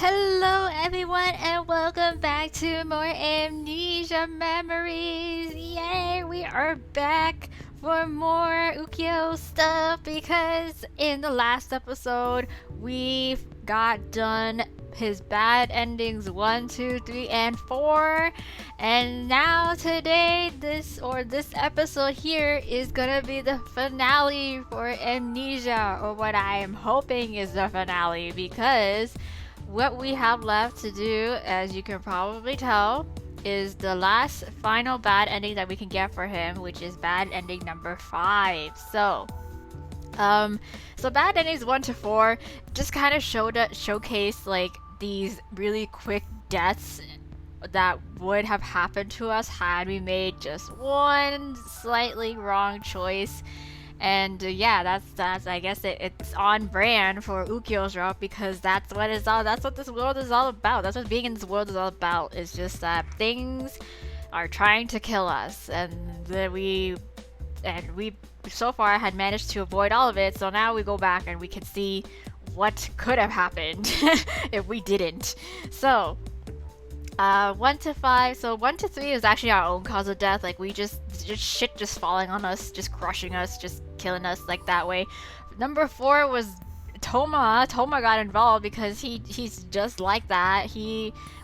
Hello everyone and welcome back to more Amnesia memories. Yay, we are back for more UKYO'S stuff because in the last episode we got done his bad endings 1, 2, 3, and 4. And now today this episode here is gonna be the finale for Amnesia, or what I am hoping is the finale, because what we have left to do, as you can probably tell, is the last final bad ending that we can get for him, which is bad ending number 5. So bad endings 1 to 4 just kind of showcase like these really quick deaths that would have happened to us had we made just one slightly wrong choice. And yeah, that's I guess it's on brand for UKYO'S route, because that's what this world is all about. That's what being in this world is all about. It's just that things are trying to kill us, and we so far had managed to avoid all of it. So now we go back and we can see what could have happened if we didn't. So 1 to 5. So 1 to 3 is actually our own cause of death. Like we just shit just falling on us, just crushing us, just killing us like that way. Number 4 was Toma. Toma got involved because he's just like that.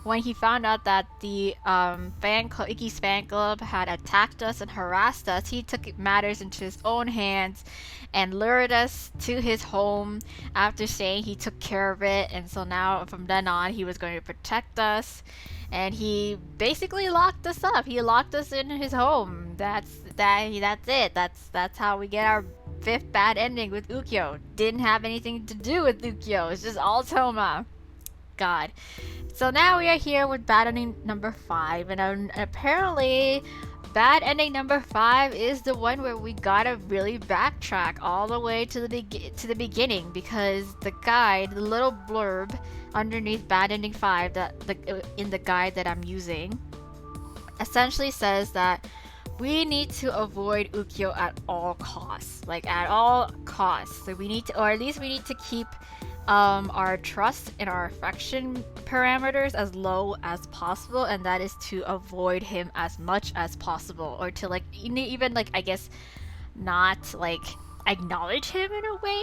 When he found out that the fan club, IKKI's fan club, had attacked us and harassed us, he took matters into his own hands and lured us to his home after saying he took care of it. And so now from then on he was going to protect us, and he basically locked us up. He locked us in his home. That's it. That's how we get our 5th bad ending with UKYO. Didn't have anything to do with UKYO. It's just all Toma. God. So now we are here with bad ending number 5, and apparently bad ending number 5 is the one where we gotta really backtrack all the way to the beginning, because the guide, the little blurb underneath bad ending 5 in the guide that I'm using, essentially says that we need to avoid UKYO at all costs. Like at all costs. So we need to, or at least we need to keep our trust and our affection parameters as low as possible, and that is to avoid him as much as possible, or to like even like I guess not like acknowledge him in a way,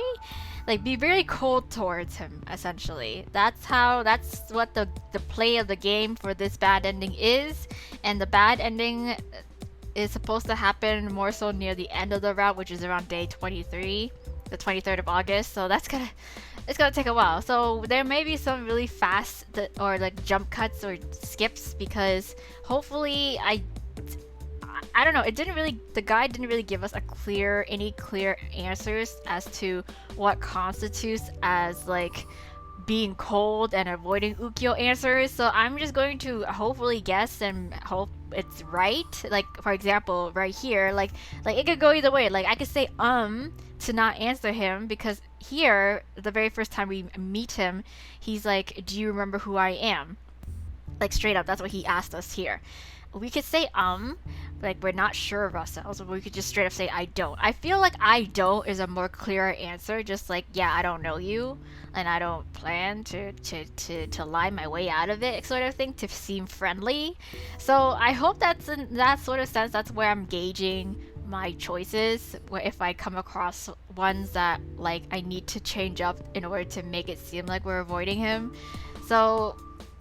like be very cold towards him. Essentially, that's what the play of the game for this bad ending is. And the bad ending is supposed to happen more so near the end of the route, which is around day 23, the 23rd of August. So it's gonna take a while. So there may be some really fast or like jump cuts or skips, because hopefully I don't know, the guide didn't really give us any clear answers as to what constitutes as like being cold and avoiding UKYO answers. So I'm just going to hopefully guess and hope it's right. Like for example, right here, like it could go either way. Like I could say to not answer him, because here the very first time we meet him, he's like, "Do you remember who I am?" Like straight up, that's what he asked us here. We could say like we're not sure of ourselves, or we could just straight up say I don't. I feel like I don't is a more clearer answer, just like, yeah, I don't know you and I don't plan to lie my way out of it, sort of thing, to seem friendly. So I hope that's in that sort of sense, that's where I'm gauging my choices, where if I come across ones that like I need to change up in order to make it seem like we're avoiding him. So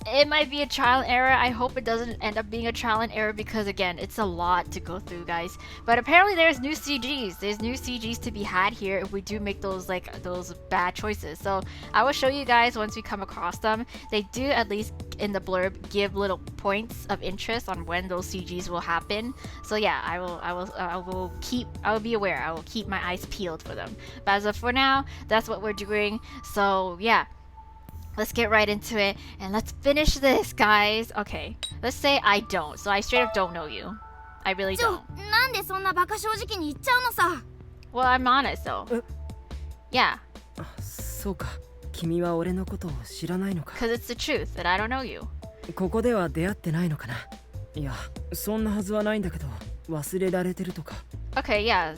it might be a trial and error. I hope it doesn't end up being a trial and error, because again, it's a lot to go through, guys. But apparently there's new CGs. There's new CGs to be had here if we do make those bad choices. So I will show you guys once we come across them. They do, at least in the blurb, give little points of interest on when those CGs will happen. So yeah, I will be aware. I will keep my eyes peeled for them. But as of for now, that's what we're doing. So yeah, let's get right into it and let's finish this, guys. Okay, let's say I don't. So I straight up don't know you. I really don't. Well, I'm honest though. Yeah. そうか、君は俺のことを知らないのか。 Because it's the truth that I don't know you. ここでは出会ってないのかな。いや、そんなはずはないんだけど、忘れられてるとか。 Okay, yeah,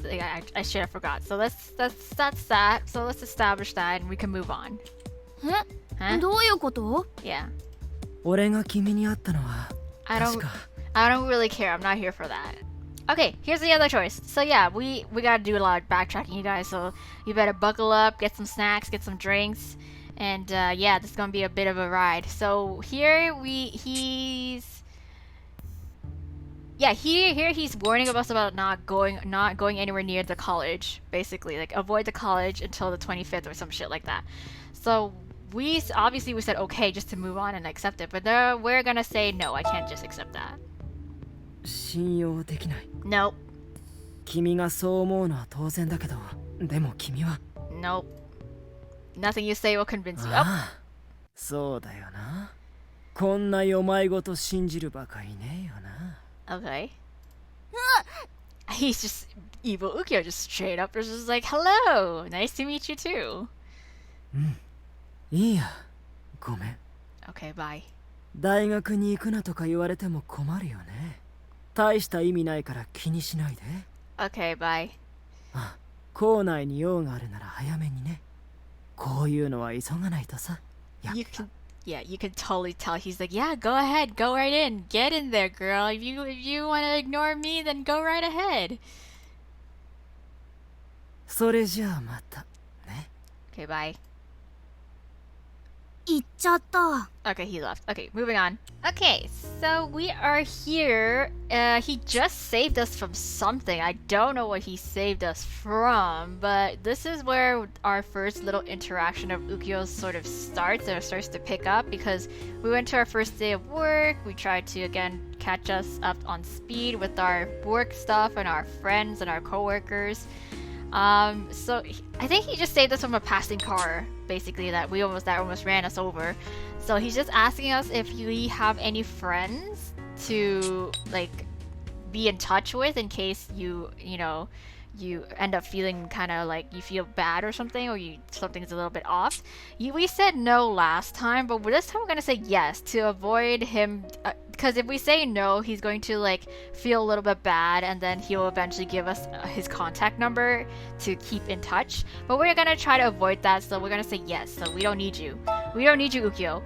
I should have forgot. So that's that. So let's establish that and we can move on. Huh? どういうこと？ Yeah. 俺が君に会ったのは I 確 don't か I don't really care. I'm not here for that. Okay, here's the other choice. So yeah, we gotta do a lot of backtracking, you guys. So you better buckle up, get some snacks, get some drinks, and yeah, this is gonna be a bit of a ride. So here he's warning us about not going anywhere near the college, basically, like avoid the college until the 25th or some shit like that. So we said okay just to move on and accept it, but we're gonna say no, I can't just accept that. 信用できない Nope. 君がそう思うのは当然だけどでも君は Nope. Nothing you say will convince you. ああそうだよなこんな世まいごと信じるばかいねえよな Okay. He's just evil Ukyo, just straight up just like, hello, nice to meet you too. いいやごめん Okay, bye. 大学に行くなとか言われても困るよね大した意味ないから気にしないで Okay, bye. あ校内に用があるなら早めにねこういうのは急がないとさ You can totally tell. He's like, yeah, go ahead, go right in, get in there, girl. If you want to ignore me, then go right ahead. それじゃあまたね Okay, bye. 行っちゃった。 Okay, he left. Okay, moving on. Okay, so we are here. He just saved us from something. I don't know what he saved us from, but this is where our first little interaction of Ukyo's sort of starts to pick up because we went to our first day of work. We tried to again catch us up on speed with our work stuff and our friends and our coworkers. So I think he just saved us from a passing car, basically, that almost ran us over. So he's just asking us if we have any friends to like be in touch with in case you end up feeling kind of like you feel bad or something, or something's a little bit off. We said no last time, but this time we're gonna say yes to avoid him. Because if we say no, he's going to like feel a little bit bad, and then he'll eventually give us his contact number to keep in touch. But we're gonna try to avoid that, so we're gonna say yes. So we don't need you. We don't need you, Ukyo.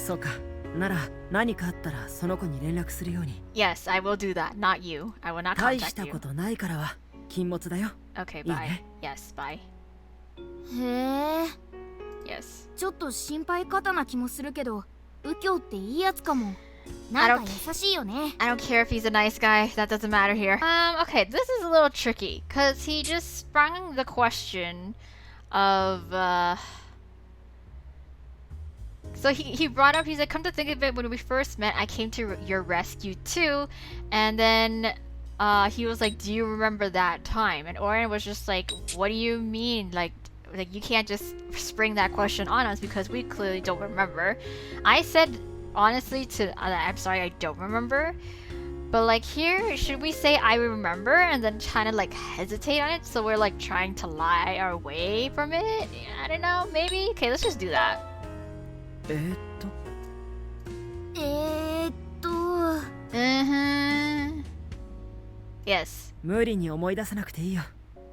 そうかなら何かあったらその子に連絡するように Yes, I will do that. Not you. I will not 大し contact た you. ことないからは禁物だよ Okay, いい bye. ね Yes, bye. へえ。 Yes. ちょっと心配かたな気もするけど、右京っていいやつかも。 I なん don't か優しいよね。 I don't care if he's a nice guy. That doesn't matter here. Okay, this is a little tricky because he just sprung the question of So he brought up, he's like, come to think of it, when we first met, I came to your rescue too, and then he was like, do you remember that time? And Oren was just like, what do you mean? Like you can't just spring that question on us because we clearly don't remember. I said honestly I'm sorry, I don't remember. But like here, should we say I remember and then kind of like hesitate on it so we're like trying to lie our way from it? I don't know, maybe? Okay, let's just do that. と Mm-hmm. Yes. 無理に思い出さなくていいよ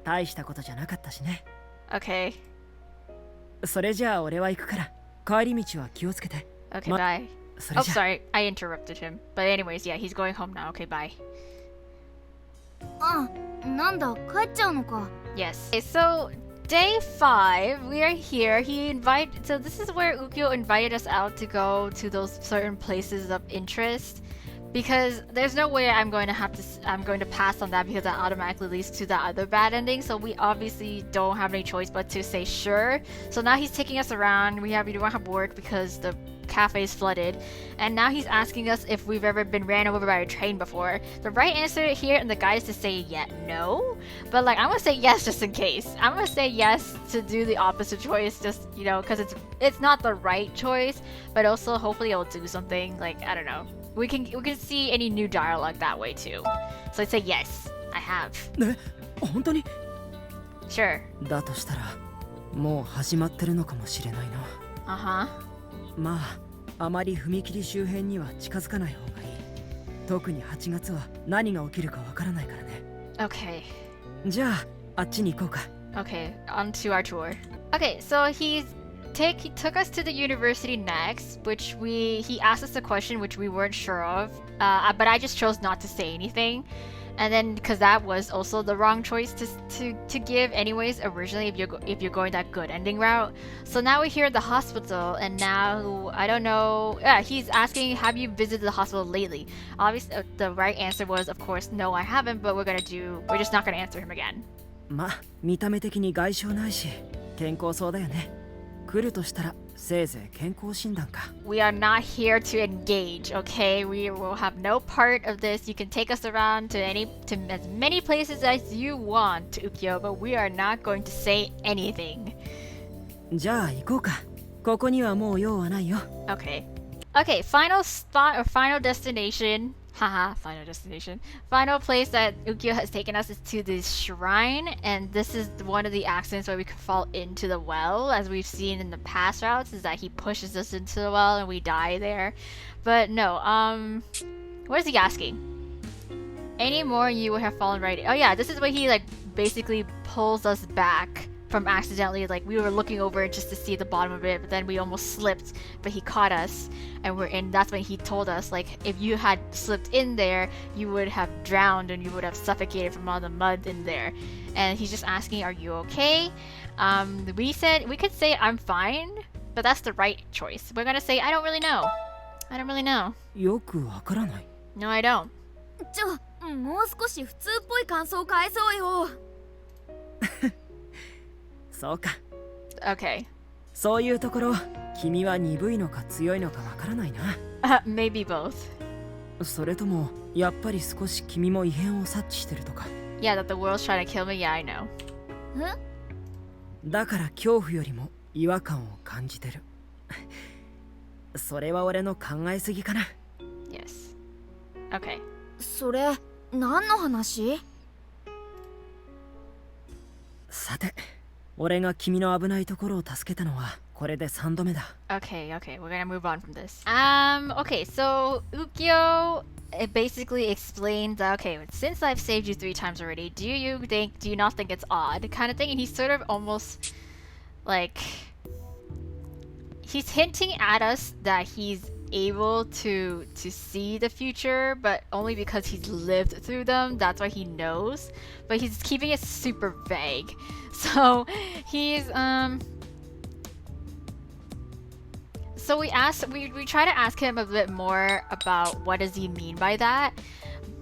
大したことじゃなかったしね Okay. それじゃあ俺は行くから帰り道は気をつけて Okay, Ma- bye. それ Oh, じゃ sorry. I interrupted him. But anyways, yeah, he's going home now. Okay, bye. あ、なんだ、帰っちゃうのか。 Yes. Okay, so day 5, we are here. So this is where Ukyo invited us out to go to those certain places of interest. Because there's no way I'm going to pass on that because that automatically leads to the other bad ending. So we obviously don't have any choice but to say sure. So now he's taking us around. We don't have work because the cafe is flooded, and now he's asking us if we've ever been ran over by a train before. The right answer here in the guide is to say no, but like I'm gonna say yes just in case. I'm gonna say yes to do the opposite choice, just because it's not the right choice, but also hopefully it'll do something. Like I don't know. We can see any new dialogue that way too. So I'd say yes, I have. ね本当に Sure. だとしたらもう始まってるのかもしれないな Uh-huh. まああまり踏切周辺には近づかない方がいい特に8月は何が起きるかわからないからね Okay. じゃああっちに行こうか Okay, on to our tour. Okay, so he's he took us to the university next, which he asked us a question which we weren't sure of, but I just chose not to say anything. And then, because that was also the wrong choice to give anyways originally if you're going that good ending route. So now we're here at the hospital, and now I don't know. Yeah, he's asking, have you visited the hospital lately? Obviously, the right answer was, of course, no, I haven't. But we're just not gonna answer him again. まあ見た目的に外傷ないし健康そうだよね。来るとしたらせいぜい健康診断か。We are not here to engage, okay? We will have no part of this. You can take us around to as many places as you want, Ukyo, but we are not going to say anything. じゃあ行こうか。ここにはもう用はないよ。Okay. Okay, final spot or final destination. Haha, final destination. Final place that Ukyo has taken us is to this shrine, and this is one of the accidents where we could fall into the well, as we've seen in the past routes, is that he pushes us into the well and we die there. But no, what is he asking? Any more you would have fallen right. Oh yeah, this is where he like basically pulls us back from accidentally, like we were looking over just to see the bottom of it, but then we almost slipped, but he caught us and we're in. That's when he told us, like, if you had slipped in there, you would have drowned and you would have suffocated from all the mud in there. And he's just asking, are you okay? We could say I'm fine, but that's the right choice. We're gonna say I don't really know. I don't really know. よくわからない。 No, I don't. もう少し普通っぽい感想を返そうよ。そうか。Okay. そういうところ、君は鈍いのか強いのかわからないな。Maybe both. それともやっぱり少し君も異変を察知してるとか。Yeah, that the world's trying to kill me. Yeah, I know. だから恐怖よりも違和感を感じてる。それは俺の考えすぎかな。Yes. Okay. それ何の話？さて、俺が君の危ないところを助けたのはこれで3度目だ。Okay, we're gonna move on from this. Okay, so Ukyo it basically explained that, okay, since I've saved you 3 times already, do you not think it's odd kind of thing? And he's sort of almost like he's hinting at us that he's able to see the future, but only because he's lived through them. That's why he knows, but he's keeping it super vague. So he's so we try to ask him a bit more about what does he mean by that.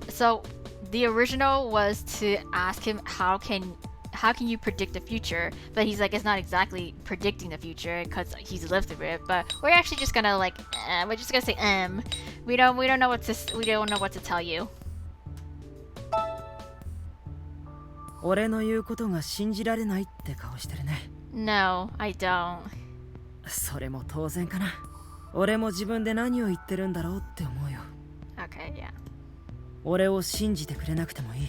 So the original was to ask him how can you predict the future, but he's like, it's not exactly predicting the future because he's lived through it. But we're actually just gonna like we're just gonna say we don't know what to tell you. 俺の言うことが信じられないって顔してるね。 No, I don't. それも当然かな。俺も自分で何を言ってるんだろうって思うよ。 Okay, yeah. 俺を信じてくれなくてもいい。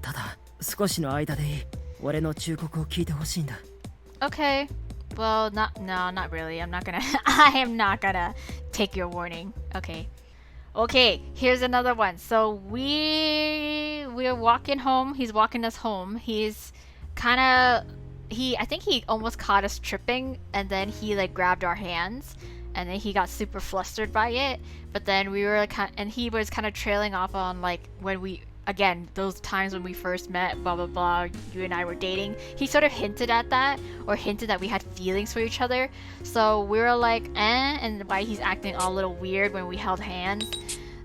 ただ少しの間でいい。俺の忠告を聞いてほしいんだ。 Okay. Well, not really. I am not gonna take your warning. Okay. Okay, here's another one. So we're walking home. He's walking us home. I think he almost caught us tripping, and then he like grabbed our hands, and then he got super flustered by it. But then he was kind of trailing off on like those times when we first met, blah blah blah, you and I were dating. He sort of hinted at that, or hinted that we had feelings for each other. So we were like, and why he's acting all a little weird when we held hands.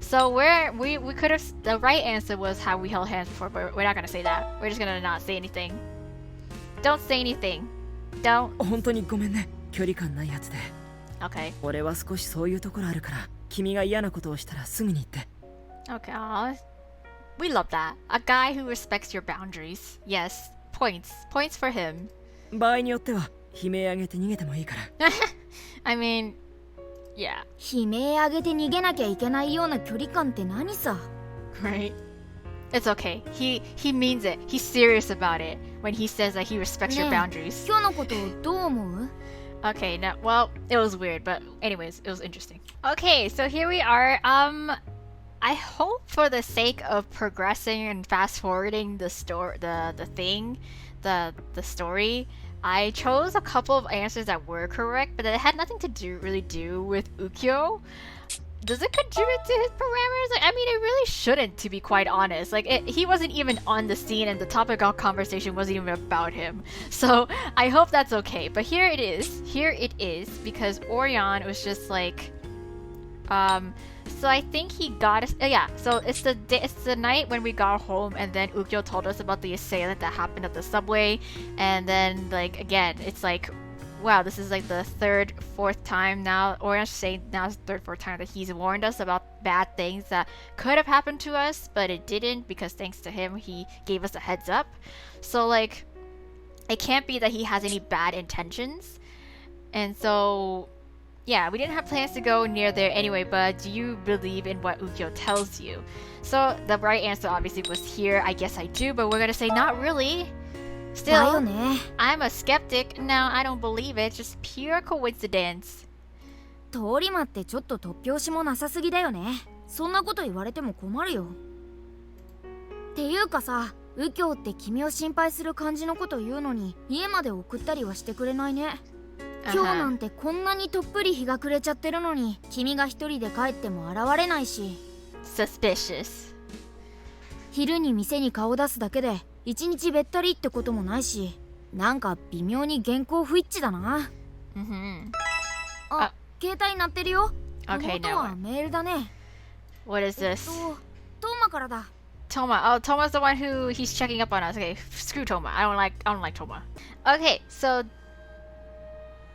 So we could have, the right answer was how we held hands before, but we're not gonna say that. We're just gonna not say anything. Don't say anything. Don't. 本当にごめんね。距離感ないやつで。Okay. 俺は少しそういうところあるから、君が嫌なことをしたらすぐに言って。Okay. We love that. A guy who respects your boundaries. Yes. Points for him. 場合によっては悲鳴上げて逃げてもいいから。I mean, yeah. 悲鳴上げて逃げなきゃいけないような距離感って何さ？ Right. It's okay. He means it. He's serious about it when he says that he respects your boundaries. 今日のことどう思う？ Okay, now, well, it was weird, but anyways, it was interesting. Okay, so here we are. I hope for the sake of progressing and fast forwarding the story, I chose a couple of answers that were correct, but it had nothing to do with Ukyo. Does it contribute to his parameters? Like, I mean, it really shouldn't, to be quite honest. Like, he wasn't even on the scene, and the topic of conversation wasn't even about him. So, I hope that's okay. But here it is. Here it is, because Orion was just like, so I think he got us. Yeah. So it's the night when we got home, and then Ukyo told us about the assailant that happened at the subway, and then like again, it's like, wow, this is like the third, fourth time now, or I should say now it's the third, fourth time that he's warned us about bad things that could have happened to us, but it didn't because thanks to him, he gave us a heads up. So like, it can't be that he has any bad intentions, and so. Yeah, we didn't have plans to go near there anyway, but do you believe in what Ukyo tells you? So the right answer obviously was here. I guess I do, but we're gonna say not really. だよ Still, ね I'm a skeptic. No, I don't believe it. Just pure coincidence. 通り魔ってちょっと突拍子もなさすぎだよね。そんなこと言われても困るよ。っていうかさ、右京って君を心配する感じのこと言うのに家まで送ったりはしてくれないね。今日なんてこんなにとっぷり日が暮れちゃってるのに君が一人で帰っても現れないし。 Suspicious. 昼に店に顔出すだけで一日べったりってこともないし、なんか微妙に原稿不一致だな。あ、携帯鳴ってるよ。Okay, 元 now はメールだね。 what is this? トーマからだ。 Toma. Oh, Toma's the one who he's checking up on us. Okay, screw Toma. I don't like Toma. Okay, so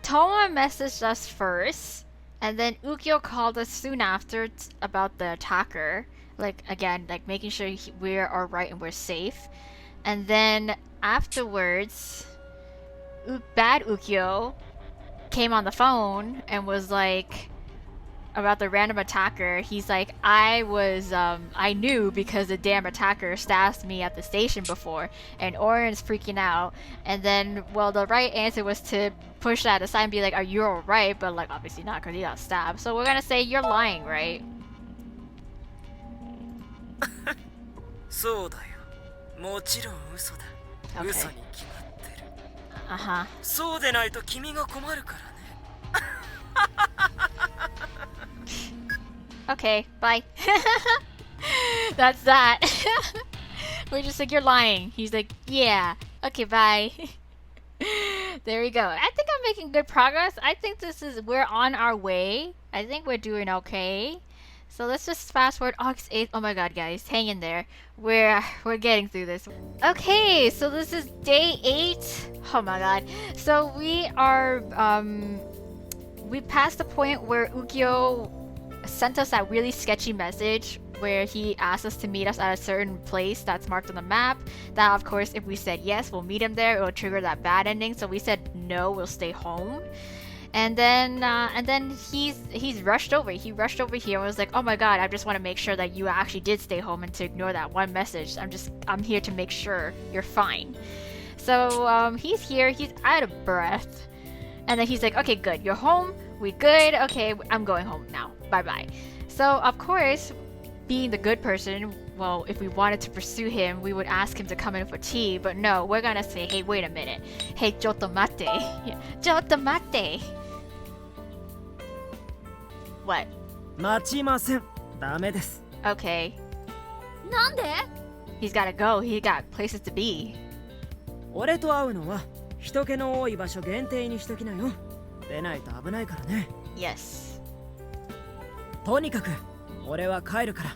Toma messaged us first, and then Ukyo called us soon after about the attacker. Like, again, like making sure we're alright and we're safe. And then afterwards, bad Ukyo came on the phone and was like, about the random attacker. He's like, I knew because the damn attacker stabbed me at the station before, and Orion's freaking out. And then, well, the right answer was to push that aside and be like, are you alright? But like, obviously not, because he got stabbed. So we're gonna say you're lying, right? そうだよ。もちろん嘘だ。 Okay. 嘘に決まってる。Uh-huh. そうでないと君が困るからね。Okay, bye. That's that. We're just like, you're lying. He's like, yeah. Okay, bye. There we go. I think I'm making good progress. I think we're on our way. I think we're doing okay. So let's just fast forward August 8th. Oh my god, guys, hang in there. We're getting through this. Okay, so this is day 8. Oh my god. So we are we passed the point where Ukyo sent us that really sketchy message where he asked us to meet us at a certain place that's marked on the map. That, of course, if we said yes, we'll meet him there. It will trigger that bad ending. So we said no, we'll stay home. And then he's rushed over. He rushed over here and was like, "Oh my god, I just want to make sure that you actually did stay home and to ignore that one message. I'm here to make sure you're fine." So he's here. He's out of breath. And then he's like, "Okay, good. You're home. We good. Okay, I'm going home now. Bye-bye." So, of course, being the good person, well, if we wanted to pursue him, we would ask him to come in for tea. But no, we're gonna say, "Hey, wait a minute. Hey, chotto mate. Chotto mate." What? 待ちません。ダメです。 Okay. なんで？ He's gotta go. He got places to be. 俺と会うのは人気の多い場所限定にしときなよ。出ないと危ないからね。Yes. とにかく俺は帰るから。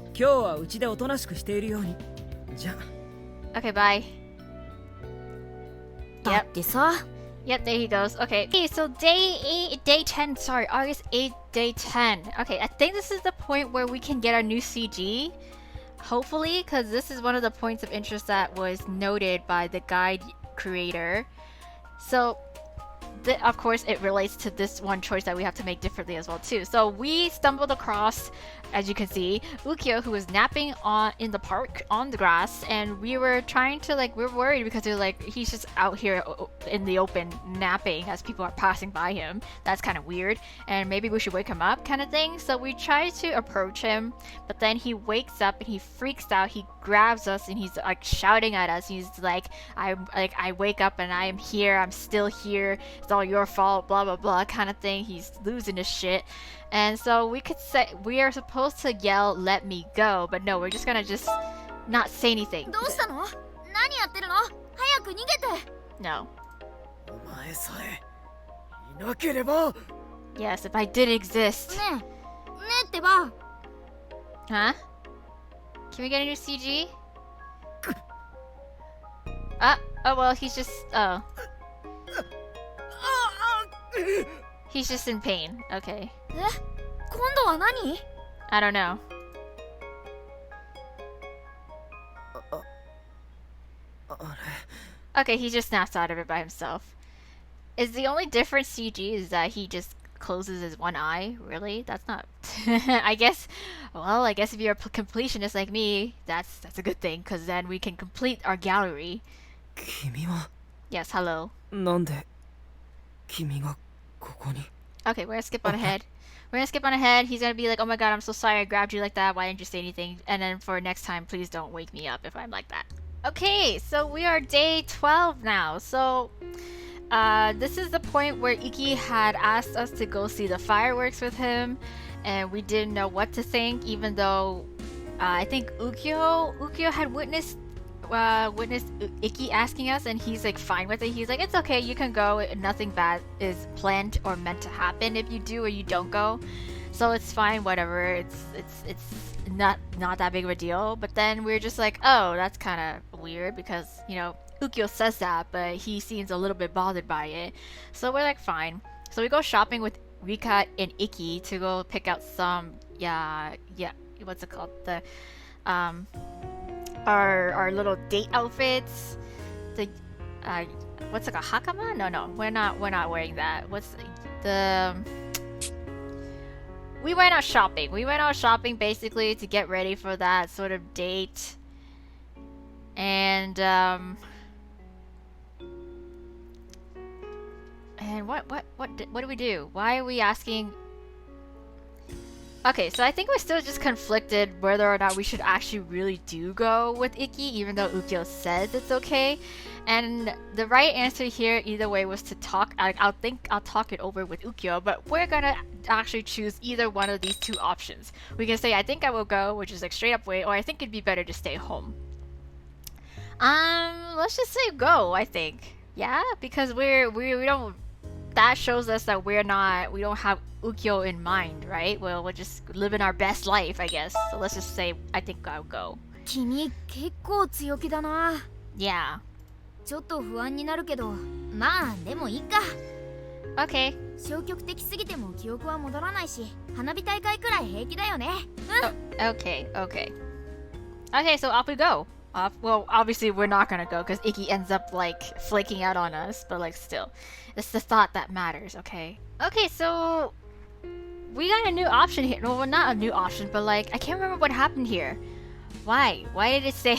今日はうちでおとなしくしているように。じゃあ。 Okay, bye. だってさ。 Yep, there he goes. Okay, so day 10, sorry, August 8th, day 10. Okay, I think this is the point where we can get our new CG. Hopefully, because this is one of the points of interest that was noted by the guide creator. So, of course, it relates to this one choice that we have to make differently as well, too. So, we stumbled across, as you can see, Ukyo, who was napping in the park on the grass, and we were trying to, like, we're worried because they're like, he's just out here in the open napping as people are passing by him. That's kind of weird, and maybe we should wake him up, kind of thing. So we try to approach him, but then he wakes up and he freaks out. He grabs us and he's like shouting at us. He's like, I wake up and I am here, I'm still here, it's all your fault, blah blah blah kind of thing. He's losing his shit. And so we could say we are supposed to yell, let me go, but no, we're just gonna just not say anything. どうしたの？何やってるの？早く逃げて。 No. お前さえいなければ。 Yes, if I did exist. ねえ、ねえってば。 Huh? Can we get a new CG? Oh well, he's just, oh. He's just in pain. Okay. え、今度は何？ I don't know. Okay, he just snaps out of it by himself. Is the only difference CG is that he just closes his one eye? Really? That's not... I guess if you're a completionist like me, that's a good thing, because then we can complete our gallery. 君は Yes, hello. なんで君がここに。 Okay, we're gonna skip on ahead. We're gonna skip on ahead. He's gonna be like, oh my god, I'm so sorry I grabbed you like that. Why didn't you say anything? And then for next time, please don't wake me up if I'm like that. Okay, so we are day 12 now. So, this is the point where Ikki had asked us to go see the fireworks with him. And we didn't know what to think, even though I think Ukyo had witnessed Ikki asking us, and he's like fine with it. He's like, it's okay, you can go, nothing bad is planned or meant to happen if you do or you don't go, so it's fine, whatever. It's not that big of a deal. But then we're just like, oh, that's kind of weird, because you know Ukyo says that, but he seems a little bit bothered by it. So we're like, fine. So we go shopping with Rika and Ikki to go pick out some what's it called, the our little date outfits. The what's it called, hakama? No, we're not wearing that. What's the we went out shopping. We went out shopping basically to get ready for that sort of date. And what do we do? Why are we asking? Okay, so I think we're still just conflicted whether or not we should actually really do go with Ikki, even though Ukyo says it's okay. And the right answer here, either way, was to talk. I'll talk it over with Ukyo, but we're gonna actually choose either one of these two options. We can say, I think I will go, which is like straight up wait, or I think it'd be better to stay home. Let's just say go, I think. Yeah, because we don't, that shows us that we don't have Ukyo in mind, right? Well, we're just living our best life, I guess. So let's just say, I think I'll go. 君結構強気だな。 Yeah. ちょっと不安になるけど、まあでもいいか。 Okay. 消極的すぎても記憶は戻らないし、花火大会くらい平気だよね。Okay. Okay, so off we go. Well, obviously we're not gonna go because Ikki ends up like flaking out on us, but like still, it's the thought that matters. Okay, so we got a new option here. No, well, not a new option, but like I can't remember what happened here. Why did it say?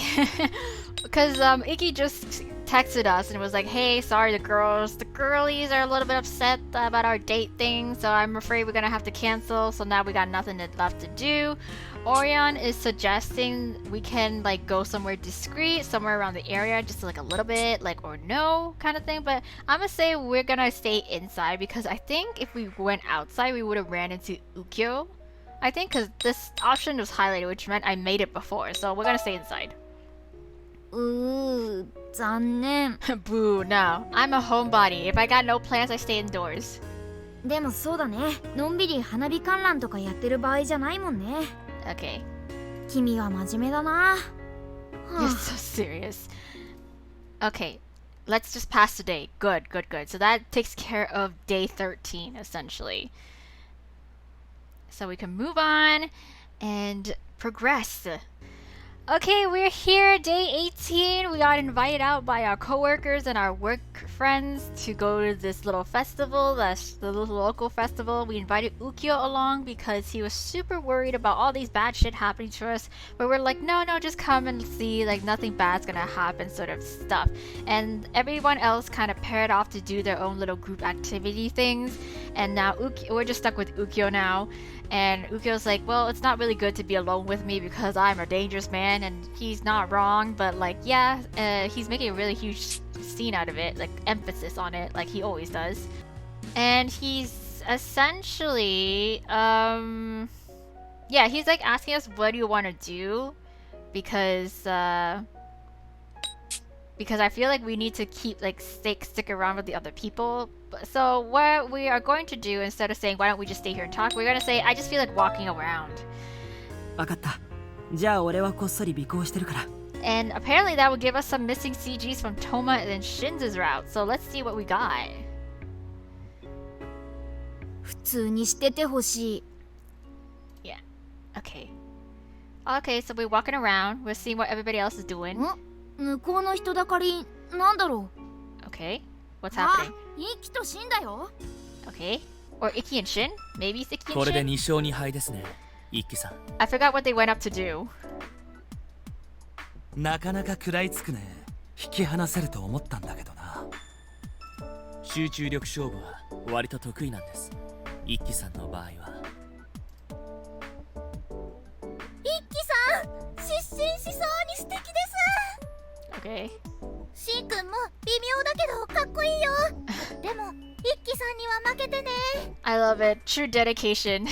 Because Ikki just texted us and was like, hey, sorry, the girlies are a little bit upset about our date thing, so I'm afraid we're gonna have to cancel, so now we got nothing left to do. Orion is suggesting we can like go somewhere discreet, somewhere around the area, just like a little bit, like, or no kind of thing. But I'm gonna say we're gonna stay inside, because I think if we went outside we would have ran into Ukyo, I think, because this option was highlighted, which meant I made it before, so we're gonna stay inside. 残念。 Boo, no, I'm a homebody. If I got no plans, I stay indoors. でもそうだね。のんびり花火観覧とかやってる場合じゃないもんね。 Okay. 君は真面目だな。 You're so serious. Okay, let's just pass the day. Good. So that takes care of day 13, essentially. So we can move on and progress. Okay, we're here, day 18. We got invited out by our coworkers and our work friends to go to this little festival, the little local festival. We invited Ukyo along because he was super worried about all these bad shit happening to us. But we're like, no, just come and see, like nothing bad's gonna happen, sort of stuff. And everyone else kind of paired off to do their own little group activity things. And now we're just stuck with Ukyo now. And Ukyo's like, well, it's not really good to be alone with me because I'm a dangerous man. And he's not wrong, but like, yeah, he's making a really huge scene out of it, like emphasis on it, like he always does. And he's essentially, yeah, he's like asking us, what do you want to do? Because I feel like we need to keep like stick around with the other people. So what we are going to do, instead of saying why don't we just stay here and talk, we're gonna say I just feel like walking around. わかった。じゃあ俺はこっそり尾行してるから。And apparently that would give us some missing CGs from Toma and Shin's route. So let's see what we got. 普通にしててほしい。 Yeah. Okay. Okay, so we're walking around. We're seeing what everybody else is doing. 向こうの人だかりなんだろう。 Okay. What's あ、 happening? イキとシンだよ。 Okay. Or Ikki and Shin? Maybe it's Ikki こ and れで Shin? 2勝2敗ですね、一輝さん。 I forgot what they went up to do. なかなか食らいつくね。引き離せると思ったんだけどな。集中力勝負は割と得意なんです、一輝さんの場合は。イキさん、失神しそうに素敵です。 Okay. シンくんも微妙だけどかっこいいよ。でもイキさんには負けてね。 I love it. True dedication.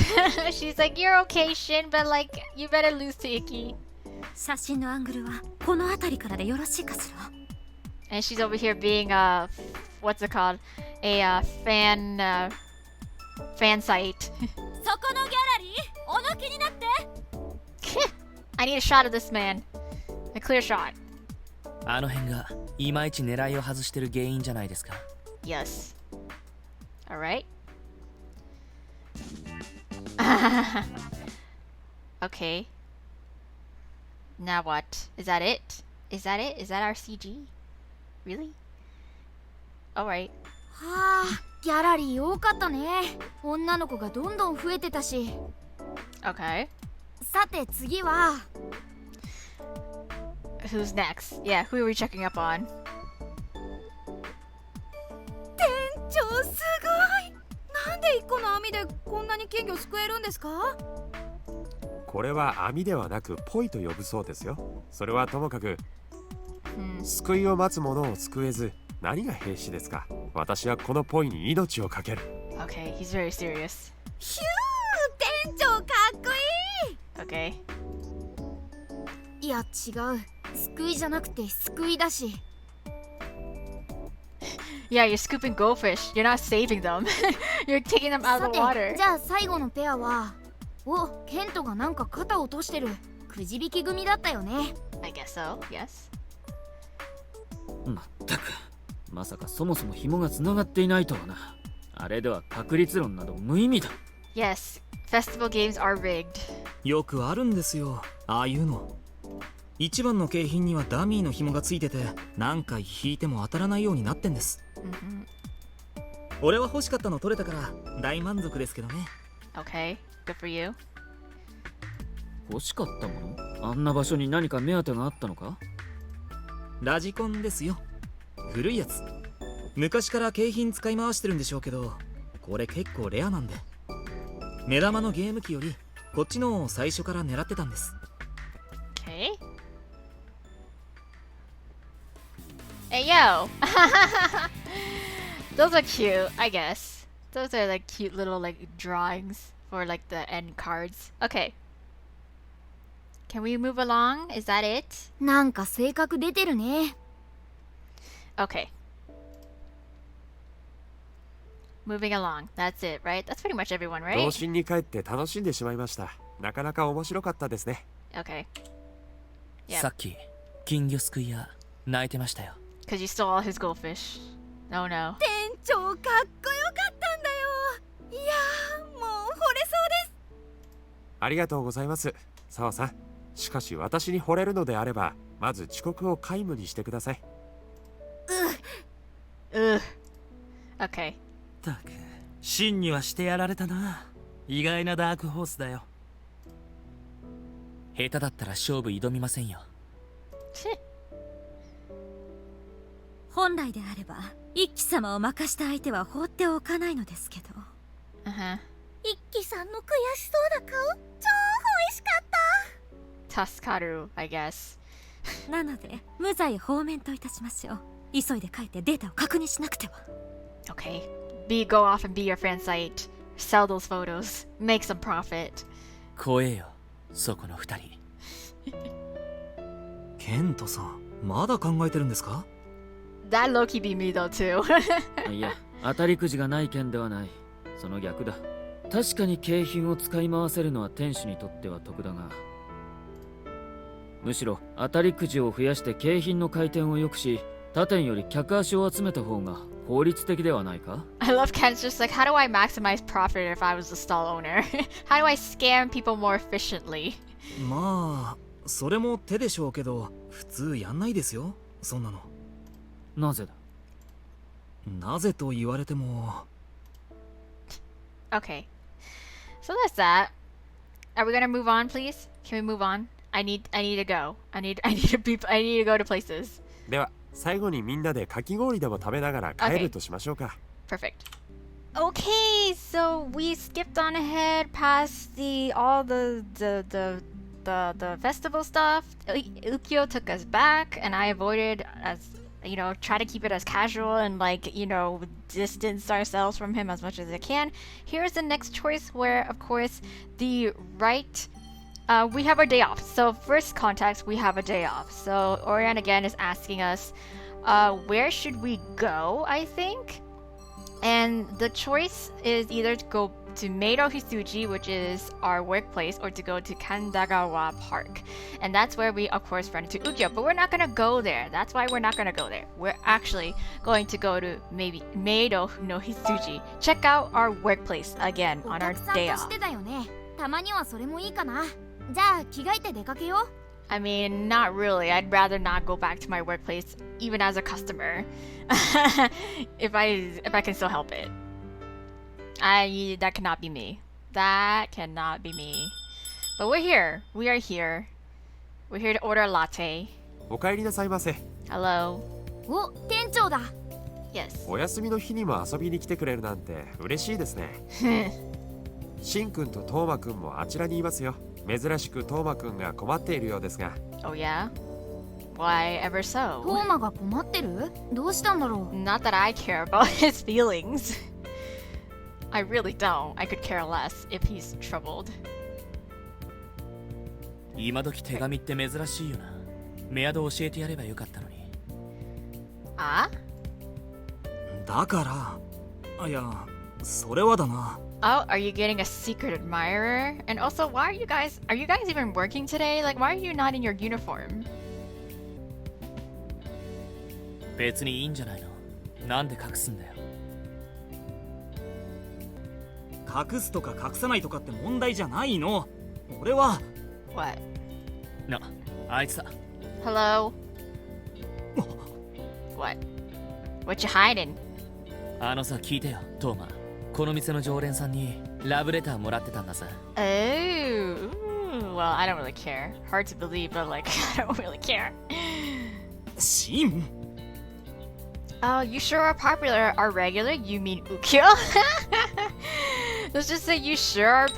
She's like, you're okay, Shin, but like, you better lose to Ikki. 写真のアングルはこの辺りからでよろしいかしら。 And she's over here being what's it called? A fan site. そこのギャラリー、お抜きになって。I need a shot of this man. A clear shot. あの辺がいまいち狙いを外してる原因じゃないですか。 Yes. Alright. Okay. Now what? Is that it? Is that it? Is that our CG? Really? Alright. はあ、ギャラリー多かったね。女の子がどんどん増えてたし。 Okay. さて次は Who's next? Yeah, who are we checking up on? 店長すごい。なんで1個の網でこんなに金魚すくえるんですか？これは網ではなくポイと呼ぶそうですよ。それはともかく、救いを待つ者を救えず何が兵士ですか。私はこのポイに命をかける。 Okay, he's very serious. ヒュー、店長かっこいい。 Okay. いや違う、救いじゃなくて救いだし。 Yeah, you're scooping goldfish. You're not saving them. You're taking them out さ of て the water. じゃあ最後のペアは、お、ケントがなんか肩を落としてる。くじ引き組だったよね。 I guess so, yes. まったく、まさかそもそも紐がつながっていないとはな。あれでは確率論など無意味だ。 Yes, festival games are rigged. よくあるんですよ、ああいうの。一番の景品にはダミーの紐がついてて、何回引いても当たらないようになってんです。俺は欲しかったの取れたから大満足ですけどね。 Okay, good for you. 欲しかったもの？あんな場所に何か目当てがあったのか？ラジコンですよ。古いやつ。昔から景品使い回してるんでしょうけど、これ結構レアなんで。目玉のゲーム機よりこっちのを最初から狙ってたんです。 Okay. Hey, yo! Those are cute, I guess. Those are like cute little like drawings for like the end cards. Okay. Can we move along? Is that it? なんか性格出てるね。 Okay. Moving along. That's it, right? That's pretty much everyone, 童 right? 心に帰って楽しんでしまいました。なかなか面白かったですね。 Okay. Yeah. さっき金魚すくい屋泣いてましたよ。 Because you stole all his goldfish. Oh no. 店長かっこよかったんだよ。いやー、もう惚れそうです。ありがとうございます、澤さん。しかし私に惚れるのであれば、まず遅刻を皆無にしてください。Ugh. Okay. たく、真にはしてやられたな。意外なダークホースだよ。下手だったら勝負挑みませんよ。本来であれば一輝様を負かした相手は放っておかないのですけど。Uh-huh. 一輝さんの悔しそうな顔超美味しかっ Tuskaru, I guess. た。なので無罪放免といたしましょう。急いで書いてデータを確認しなくては。 Okay. Go off and be your fan site. Sell those photos. Make some profit. 怖えよそこの二人。ケントさんまだ考えてるんですか？ That low-key be me though too. いや当たりくじがない件ではない。その逆だ。確かに景品を使い回せるのは店主にとっては得だが、むしろ当たりくじを増やして景品の回転を良くし、他店より客足を集めた方が効率的ではないか？ I love Ken's just like, how do I maximize profit if I was the stall owner? How do I scam people more efficiently? まあそれも手でしょうけど普通やんないですよそんなの。なぜだ？なぜと言われても。 Okay. So that's that. Are we gonna move on, please? Can we move on? I need to go. I need to go to places. では最後にみんなでかき氷でも食べながら帰るとしましょうか。 Perfect. Okay, so we skipped on ahead past all the festival stuff. Ukyo took us back, and I avoided try to keep it as casual and distance ourselves from him as much as I can. Here's the next choice, where of course we have our day off. So first context, we have a day off. So Orion again is asking us, where should we go? I think. And the choice is either to go to Meido Hisuji, which is our workplace, or to go to Kandagawa Park. And that's where we, of course, run into Ukyo. But we're not going to go there. That's why we're not going to go there. We're actually going to go to maybe Meido no Hisuji. Check out our workplace again on our day off. してたよね。たまにはそれもいいかな。じゃあ着替えて出かけよう。 I mean, not really. I'd rather not go back to my workplace, even as a customer, if I can still help it. That cannot be me. That cannot be me. But we're here. We are here. We're here to order a latte. お帰りなさいませ。 Hello. お、店長だ。 Yes. お休みの日にも遊びに来てくれるなんて嬉しいですね。しんくんとトーマくんもあちらにいますよ。珍しくトーマくんが困っているようですが。 Oh yeah? Why ever ト so? ーマが困ってる？どうしたんだろう。 Not that I care about his feelings. I really don't. I could care less if he's troubled. 今時手紙って珍しいよな。メアド教えてやればよかったのに。Ah? だからいやそれはだな。 Oh, are you getting a secret admirer? And also, are you guys even working today? Like, why are you not in your uniform? 別にいいんじゃないの。なんで隠すんだよ。隠すとか隠さないとかって問題じゃないの。俺は。 What? な、あいつだ。 Hello? What? What you hiding? あのさ、聞いてよ、トーマ。この店の常連さんにラブレターもらってたんださ。Oh, well, I don't really care. Hard to believe, but I don't really care. シン。 Oh, you sure are popular. Are regular? You mean Ukyo? Let's just say you sure are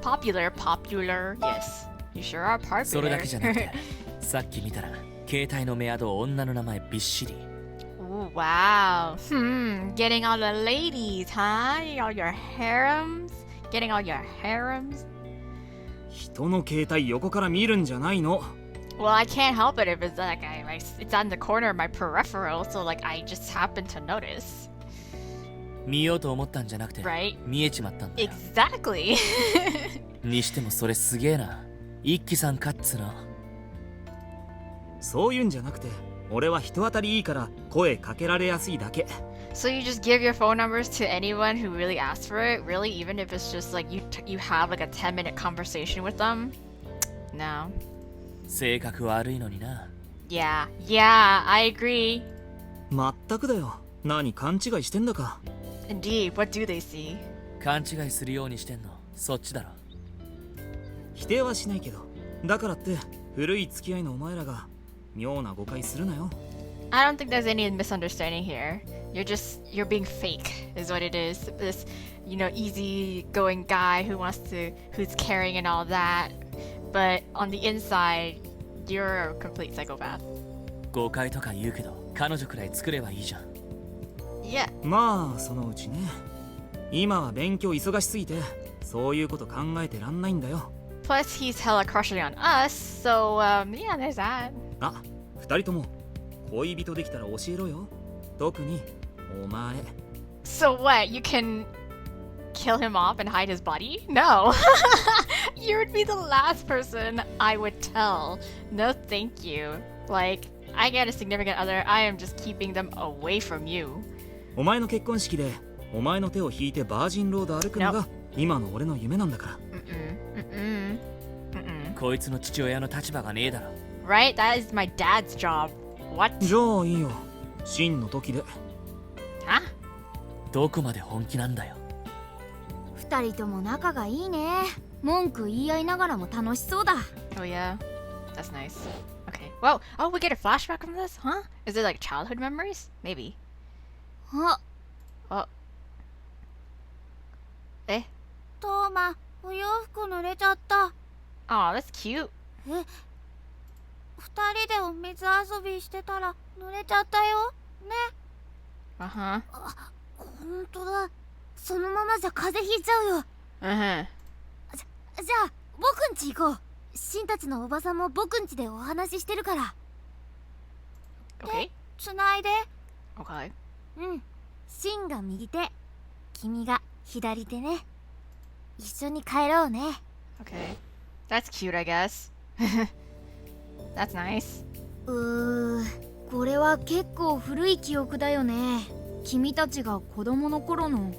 popular. Popular, yes. You sure are popular. それだけじゃなくて、さっき見たら携帯のメアド女の名前びっしり。 Ooh, wow. Getting all the ladies, huh? All your harems? Getting all your harems? 人の携帯横から見るんじゃないの。 Well, I can't help it if it's it's on the corner of my peripheral, so I just happen to notice. 見ようと思ったんじゃなくて、Right? 見えちまったんだよ。 Exactly. にしてもそれすげえな。一輝さんかっつの。そういうんじゃなくて、俺は人当たりいいから声かけられやすいだけ。 So you just give your phone numbers to anyone who really asks for it? Really? Even if it's just you have a 10-minute conversation with them? No. 性格悪いのにな。 Yeah, I agree. まったくだよ。何勘違いしてんだか。 Indeed, what do they see? 勘違いするようにしてんの、そっちだろ。否定はしないけど、だからって古い付き合いのお前らが妙な誤解するなよ。 I don't think there's any misunderstanding here. You're being fake, is what it is. you know, easy-going guy who's caring and all that. But on the inside, you're a complete psychopath. 誤解とか言うけど彼女くらい作ればいいじゃん。 Yeah. まあそのうちね。今は勉強忙しすぎてそういうこと考えてらんないんだよ。 Plus, he's hella crushing on us, so yeah, there's that. あ、二人とも恋人できたら教えろよ。特にお前。 So what? You can kill him off and hide his body? No. You would be the last person I would tell. No, thank you. Like, I get a significant other. I am just keeping them away from you. お前の結婚式でお前の手を引いてバージンロード歩くのが今の俺の夢なんだから。こいつの父親の立場がねえだろ。 Right? That is my dad's job. What? じゃあいいよ。真の時で。Huh? どこまで本気なんだよ。二人とも仲がいいね。文句言い合いながらも楽しそうだ。 Oh yeah? That's nice. Okay. Well, oh, we get a flashback from this? Huh? Is it like childhood memories? Maybe. あ、 Oh. Eh? トーマ、お洋服濡れちゃった。 Oh, that's cute. 二人でお水遊びしてたら濡れちゃったよ。ね。Uh-huh. ほんとだ。そのままじゃ風邪ひいちゃうよ。Uh-huh. じゃあ僕んち行こう。シンたちのおばさんも僕んちでお話ししてるから。 Okay. つないで。 Okay. うん。シンが右手、君が左手ね。一緒に帰ろうね。 Okay. That's cute, I guess. That's nice. これは結構古い記憶だよね。君たちが子供の頃の。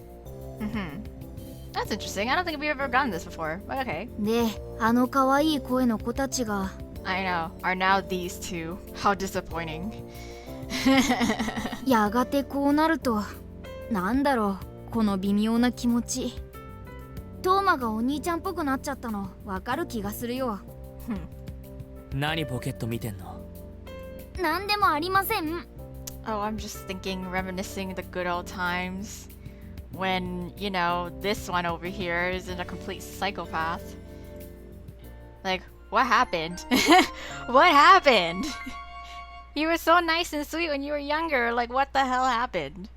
That's interesting. I don't think we've ever gotten this before, but okay. で、あの可愛い声の子たちが。I know. Are now these two. How disappointing. やがてこうなると、なんだろう、この微妙な気持ち。トーマがお兄ちゃんっぽくなっちゃったの、わかる気がするよ。何ポケット見てんの？なんでもありません。Oh, I'm just thinking, reminiscing the good old times when, you know, this one over here isn't a complete psychopath. Like, what happened? What happened? You were so nice and sweet when you were younger. Like, what the hell happened?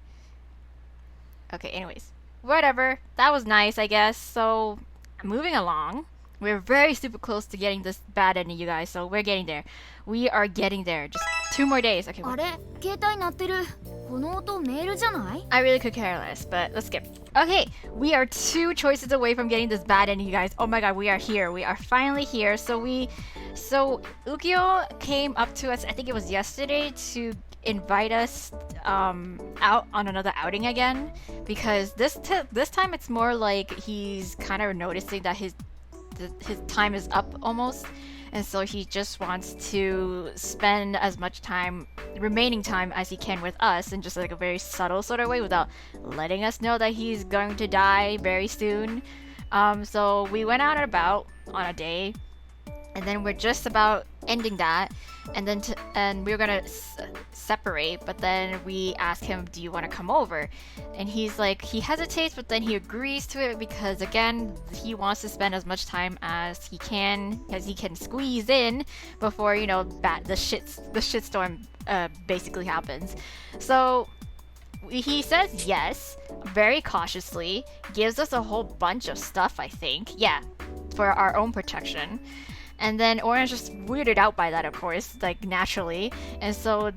Okay, anyways. Whatever. That was nice, I guess. So, moving along. We're very super close to getting this bad ending, you guys. So, we're getting there. We are getting there. Just 2 more days. Okay. あれ、携帯鳴ってる。この音メールじゃない？ I really could care less, but let's skip. Okay, we are 2 choices away from getting this bad ending, you guys. Oh my god, we are here. We are finally here. So UKYO came up to us, I think it was yesterday, to invite us out on another outing again, because this time it's more like he's kind of noticing that his time is up almost. And so he just wants to spend as much remaining time as he can with us in just like a very subtle sort of way without letting us know that he's going to die very soon. So we went out and about on a day, and then we're just about ending that, and we were gonna separate, but then we asked him, do you want to come over? And he's like, he hesitates, but then he agrees to it because again, he wants to spend as much time as he can squeeze in before, you know, the shitstorm basically happens. So he says yes, very cautiously, gives us a whole bunch of stuff, I think, yeah, for our own protection. And then Orange just weirded out by that, of course, like naturally. And so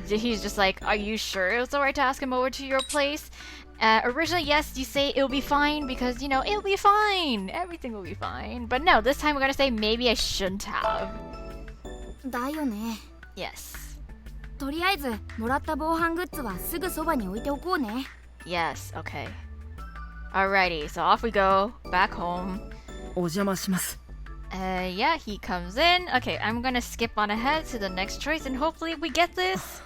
he's just like, are you sure it was alright to ask him over to your place? Originally, yes, you say it'll be fine because, you know, it'll be fine. Everything will be fine. But no, this time we're gonna say maybe I shouldn't have. だよね。 Yes. とりあえず、もらった防犯グッズはすぐそばに置いておこうね。 Yes, okay. Alrighty, so off we go, back home. お邪魔します。 Yeah, he comes in. Okay, I'm gonna skip on ahead to the next choice and hopefully we get this.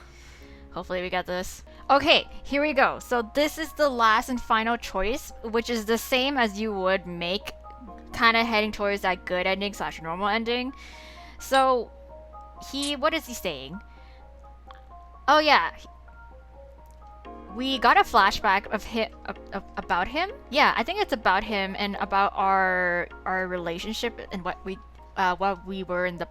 Hopefully we get this. Okay, here we go. So this is the last and final choice, which is the same as you would make, kind of heading towards that good ending / normal ending. So what is he saying? Oh yeah. we got a flashback of him about him. Yeah, I think it's about him and about our relationship and what we were in the.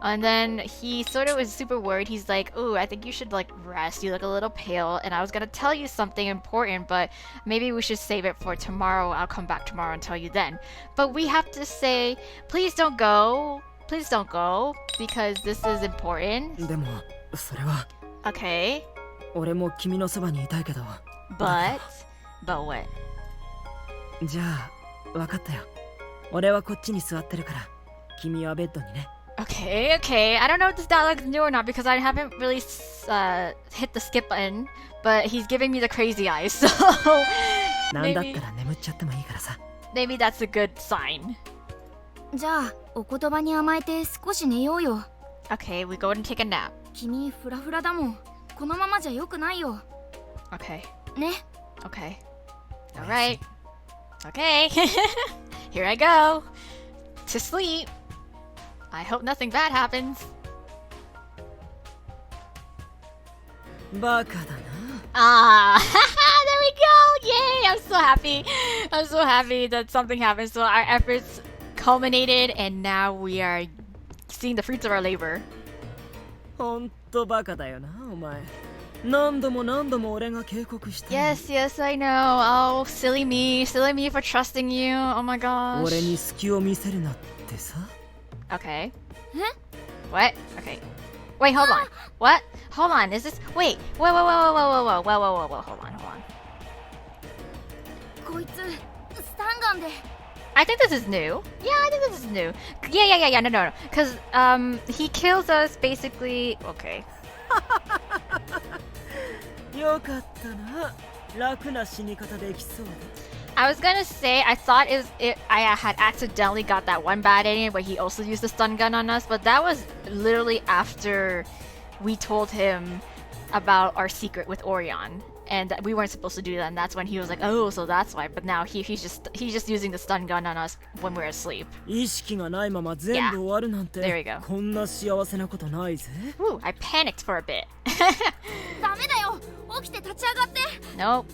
And then he sort of was super worried. He's like, "Ooh, I think you should like rest. You look a little pale, and I was gonna tell you something important, but maybe we should save it for tomorrow. I'll come back tomorrow and tell you then." But we have to say, "Please don't go. Please don't go, because this is important." でもそれは Okay, 俺も君のそばにいたいけど but what? じゃあ分かったよ俺はこっちに座ってるから君はベッドにね Okay. I don't know if this dialogue is new or not because I haven't really hit the skip button, but he's giving me the crazy eyes, so なんだったら眠っちゃってもいいからさ maybe that's a good sign. じゃあお言葉に甘えて少し寝ようよ。 Okay, we go and take a nap. 君フラフラだもん。このままじゃ良くないよ。 Okay. ね。 Okay. All right. Okay. Here I go. To sleep. I hope nothing bad happens. バカだな Ah, there we go. Yay. I'm so happy. I'm so happy that something happened. So our efforts culminated and now we are seeing the fruits of our labor. ほんとバカだよなお前何度も俺が警告した Yes, I know. Oh, silly me for trusting you. Oh my gosh. 俺に隙を見せるなってさ Okay. What? Okay. Wait, hold on. What? Hold on. Is this? Wait. Whoa. Hold on. こいつスタンガンで。 I think this is new. Yeah, I think this is new. Yeah. No. Because he kills us basically. Okay. よかったな楽な死に方できそうだ I was gonna say I thought I had accidentally got that one bad ending where he also used the stun gun on us, but that was literally after we told him about our secret with Orion, and that we weren't supposed to do that. And that's when he was like, "Oh, so that's why." But now he's just using the stun gun on us when we're asleep. 意識がないまま全部終わるなんて There we go. こんな幸せなことないぜ Ooh, I panicked for a bit. ダメだよ。起きて立ち上がって。 Nope.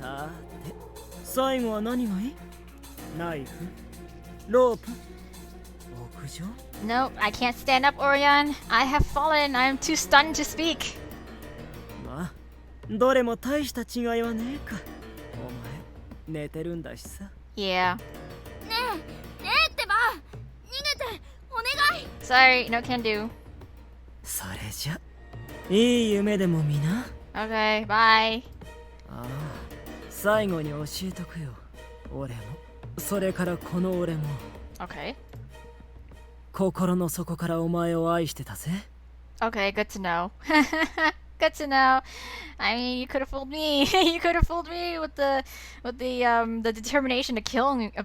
さて最後は何がいいナイフロープ屋上 Nope, I can't stand up, Orion. I have fallen. I'm too stunned to speak. まあどれも大した違いはねえかお前寝てるんだしさ Yeah. ねえってば。逃げてお願い。 Sorry, no can do. それじゃいい夢でも見な Okay, bye. ああ最後に教えとくよ俺もそれからこの俺も Okay. 心の底からお前を愛してたぜ Okay, good to know. Good to know. I mean, you could have fooled me. You could have fooled me with the determination of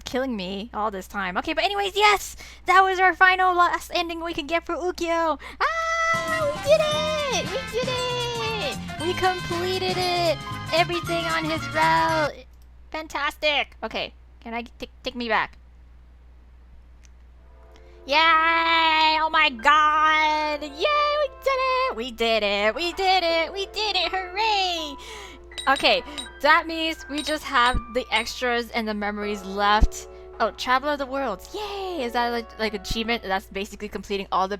killing me all this time. Okay, but anyways, yes, that was our final last ending we could get for UKYO. Ah, we did it! We did it! We completed it. Everything on his route. Fantastic. Okay, can I take me back? Yay! Oh my god! Yay! We did it! Hooray! Okay, that means we just have the extras and the memories left. Oh, Traveler of the Worlds. Yay! Is that like achievement? That's basically completing all the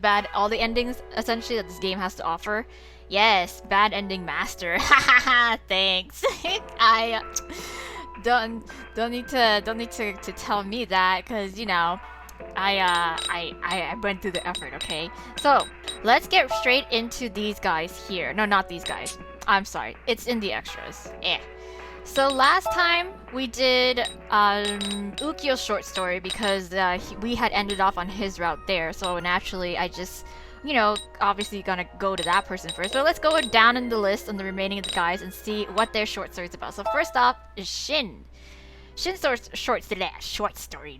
endings essentially that this game has to offer. Yes, bad ending master. Hahaha, thanks. I don't need to tell me that, cause you know, I went through the effort. Okay, so let's get straight into these guys here. No, not these guys. I'm sorry. It's in the extras. So last time we did UKYO'S short story because we had ended off on his route there. So naturally, I just, you know, obviously gonna go to that person first. But let's go down in the list on the remaining of the guys and see what their short story is about. So first off is Shin. Shin's short story.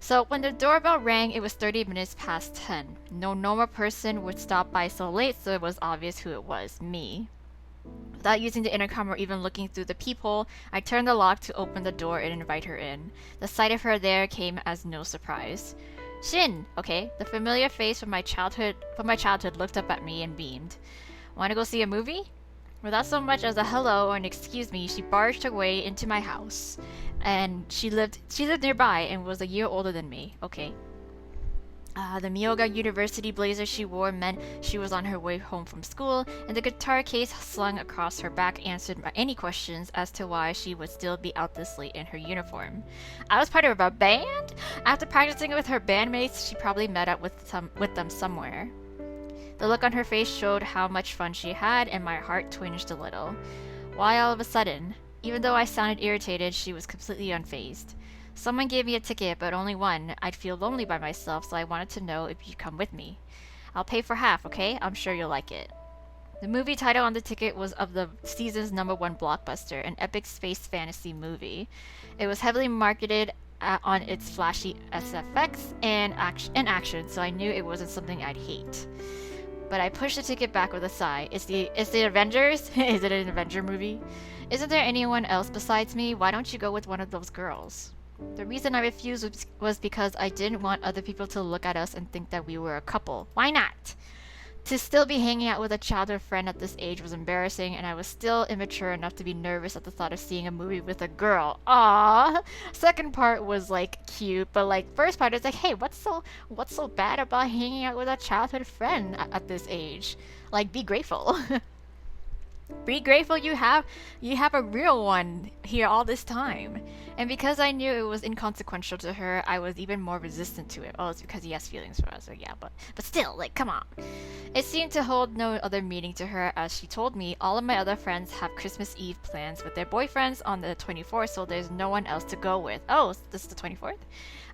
So when the doorbell rang, it was 30 minutes past 10. No normal person would stop by so late, so it was obvious who it was. Me. Without using the intercom or even looking through the peephole, I turned the lock to open the door and invite her in. The sight of her there came as no surprise. Shin, okay, the familiar face from my childhood looked up at me and beamed. Want to go see a movie? Without so much as a hello or an excuse me, she barged her way into my house. And she lived nearby and was a year older than me. Okay. The Myoga University blazer she wore meant she was on her way home from school, and the guitar case slung across her back answered any questions as to why she would still be out this late in her uniform. I was part of a band? After practicing with her bandmates, she probably met up with them somewhere. The look on her face showed how much fun she had, and my heart twinged a little. Why all of a sudden? Even though I sounded irritated, she was completely unfazed. Someone gave me a ticket, but only one. I'd feel lonely by myself, so I wanted to know if you'd come with me. I'll pay for half, okay? I'm sure you'll like it. The movie title on the ticket was of the season's #1 blockbuster, an epic space fantasy movie. It was heavily marketed on its flashy SFX and action, so I knew it wasn't something I'd hate. But I pushed the ticket back with a sigh. It's the Avengers? Is it an Avenger movie? Isn't there anyone else besides me? Why don't you go with one of those girls? The reason I refused was because I didn't want other people to look at us and think that we were a couple. Why not? To still be hanging out with a childhood friend at this age was embarrassing, and I was still immature enough to be nervous at the thought of seeing a movie with a girl. Aww. Second part was like cute, but like first part is like, hey, what's so bad about hanging out with a childhood friend at this age? Like, be grateful. Be grateful you have a real one here all this time. And because I knew it was inconsequential to her, I was even more resistant to it. Oh, it's because he has feelings for us, so yeah, but still, like, come on. It seemed to hold no other meaning to her, as she told me all of my other friends have Christmas Eve plans with their boyfriends on the 24th, so there's no one else to go with. Oh, this is the 24th?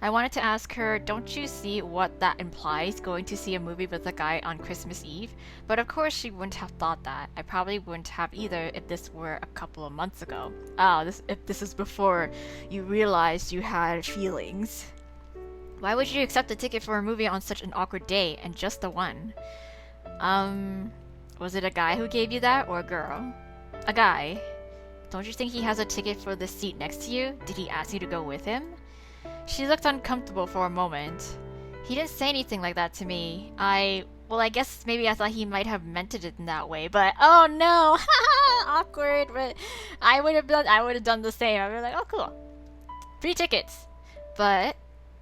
I wanted to ask her, don't you see what that implies, going to see a movie with a guy on Christmas Eve? But of course she wouldn't have thought that. I probably wouldn't have either if this were a couple of months ago. If this is before you realized you had feelings. Why would you accept a ticket for a movie on such an awkward day, and just the one? Was it a guy who gave you that, or a girl? A guy. Don't you think he has a ticket for the seat next to you? Did he ask you to go with him? She looked uncomfortable for a moment. He didn't say anything like that to me. Well, I guess maybe I thought he might have meant it in that way, but oh no! Awkward, but I would have done the same. I would be like, oh cool. Free tickets. But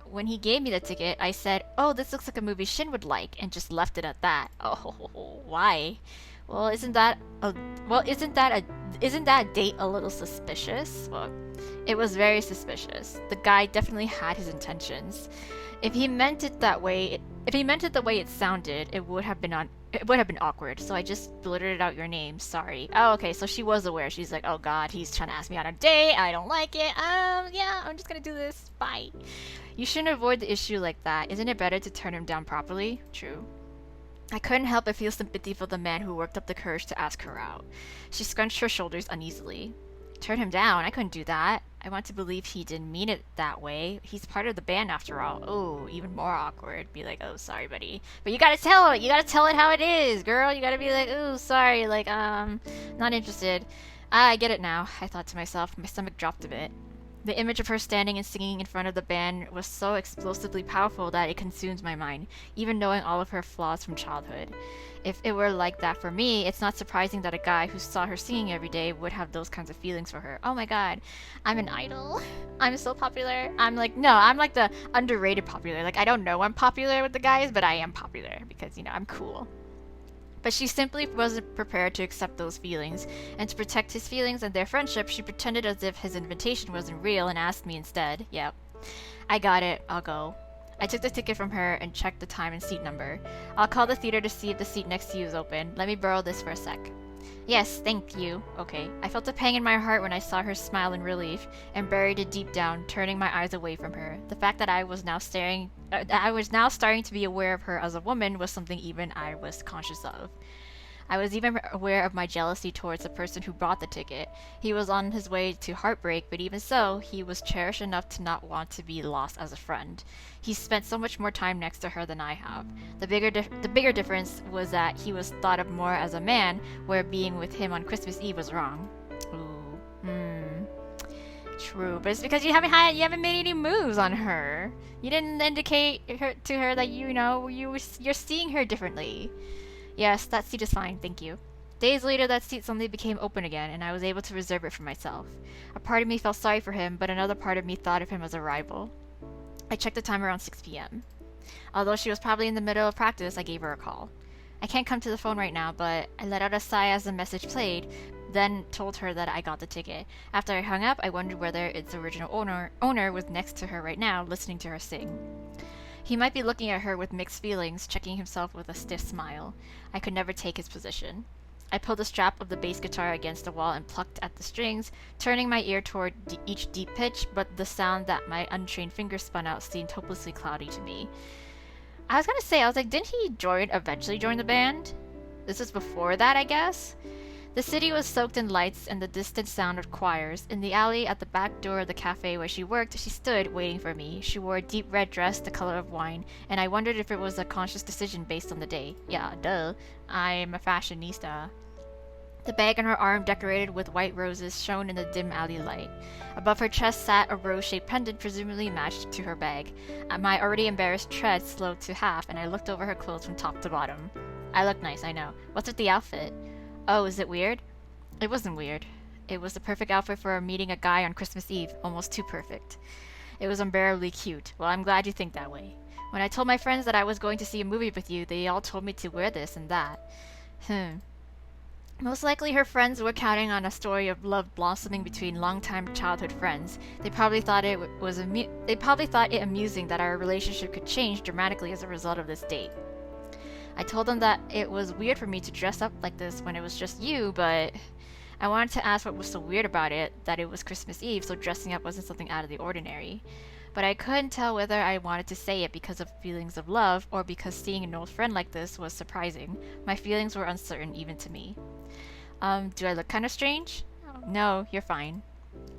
when he gave me the ticket, I said, oh, this looks like a movie Shin would like, and just left it at that. Oh, why? Well, isn't that a date a little suspicious? Well, it was very suspicious. The guy definitely had his intentions. If he meant it the way it sounded, it would have been awkward. So I just blurted out your name. Sorry. Oh, okay. So she was aware. She's like, oh God, he's trying to ask me on a date. I don't like it. Yeah, I'm just gonna do this. Bye. You shouldn't avoid the issue like that. Isn't it better to turn him down properly? True. I couldn't help but feel sympathy for the man who worked up the courage to ask her out. She scrunched her shoulders uneasily. Turn him down? I couldn't do that. I want to believe he didn't mean it that way. He's part of the band after all. Oh, even more awkward. Be like, oh, sorry, buddy. But you gotta tell it. You gotta tell it how it is, girl. You gotta be like, oh, sorry. Like, not interested. I get it now, I thought to myself. My stomach dropped a bit. The image of her standing and singing in front of the band was so explosively powerful that it consumed my mind, even knowing all of her flaws from childhood. If it were like that for me, it's not surprising that a guy who saw her singing every day would have those kinds of feelings for her. Oh my god, I'm an idol. I'm so popular. I'm like the underrated popular. Like, I don't know I'm popular with the guys, but I am popular because, I'm cool. But she simply wasn't prepared to accept those feelings, and to protect his feelings and their friendship, she pretended as if his invitation wasn't real and asked me instead. Yep. I got it. I'll go. I took the ticket from her and checked the time and seat number. I'll call the theater to see if the seat next to you is open. Let me borrow this for a sec. Yes, thank you. Okay. I felt a pang in my heart when I saw her smile in relief, and buried it deep down, turning my eyes away from her. The fact that I was now starting to be aware of her as a woman was something even I was conscious of. I was even aware of my jealousy towards the person who bought the ticket. He was on his way to heartbreak, but even so, he was cherished enough to not want to be lost as a friend. He spent so much more time next to her than I have. The bigger difference was that he was thought of more as a man, where being with him on Christmas Eve was wrong. True, but it's because you haven't made any moves on her. You didn't indicate to her that you're seeing her differently. Yes, that seat is fine, thank you. Days later, that seat suddenly became open again, and I was able to reserve it for myself. A part of me felt sorry for him, but another part of me thought of him as a rival. I checked the time around 6 p.m. Although she was probably in the middle of practice, I gave her a call. I can't come to the phone right now, but I let out a sigh as the message played, then told her that I got the ticket. After I hung up, I wondered whether its original owner was next to her right now, listening to her sing. He might be looking at her with mixed feelings, checking himself with a stiff smile. I could never take his position. I pulled the strap of the bass guitar against the wall and plucked at the strings, turning my ear toward each deep pitch, but the sound that my untrained fingers spun out seemed hopelessly cloudy to me. I was like, didn't he eventually join the band? This was before that, I guess? The city was soaked in lights and the distant sound of choirs. In the alley at the back door of the cafe where she worked, she stood waiting for me. She wore a deep red dress the color of wine, and I wondered if it was a conscious decision based on the day. Yeah, duh. I'm a fashionista. The bag on her arm, decorated with white roses, shone in the dim alley light. Above her chest sat a rose-shaped pendant, presumably matched to her bag. My already embarrassed tread slowed to half, and I looked over her clothes from top to bottom. I look nice, I know. What's with the outfit? Oh, is it weird? It wasn't weird. It was the perfect outfit for meeting a guy on Christmas Eve, almost too perfect. It was unbearably cute. Well, I'm glad you think that way. When I told my friends that I was going to see a movie with you, they all told me to wear this and that. Most likely her friends were counting on a story of love blossoming between longtime childhood friends. They probably thought it amusing that our relationship could change dramatically as a result of this date. I told them that it was weird for me to dress up like this when it was just you, but I wanted to ask what was so weird about it, that it was Christmas Eve, so dressing up wasn't something out of the ordinary. But I couldn't tell whether I wanted to say it because of feelings of love or because seeing an old friend like this was surprising. My feelings were uncertain even to me. Do I look kind of strange? No, you're fine.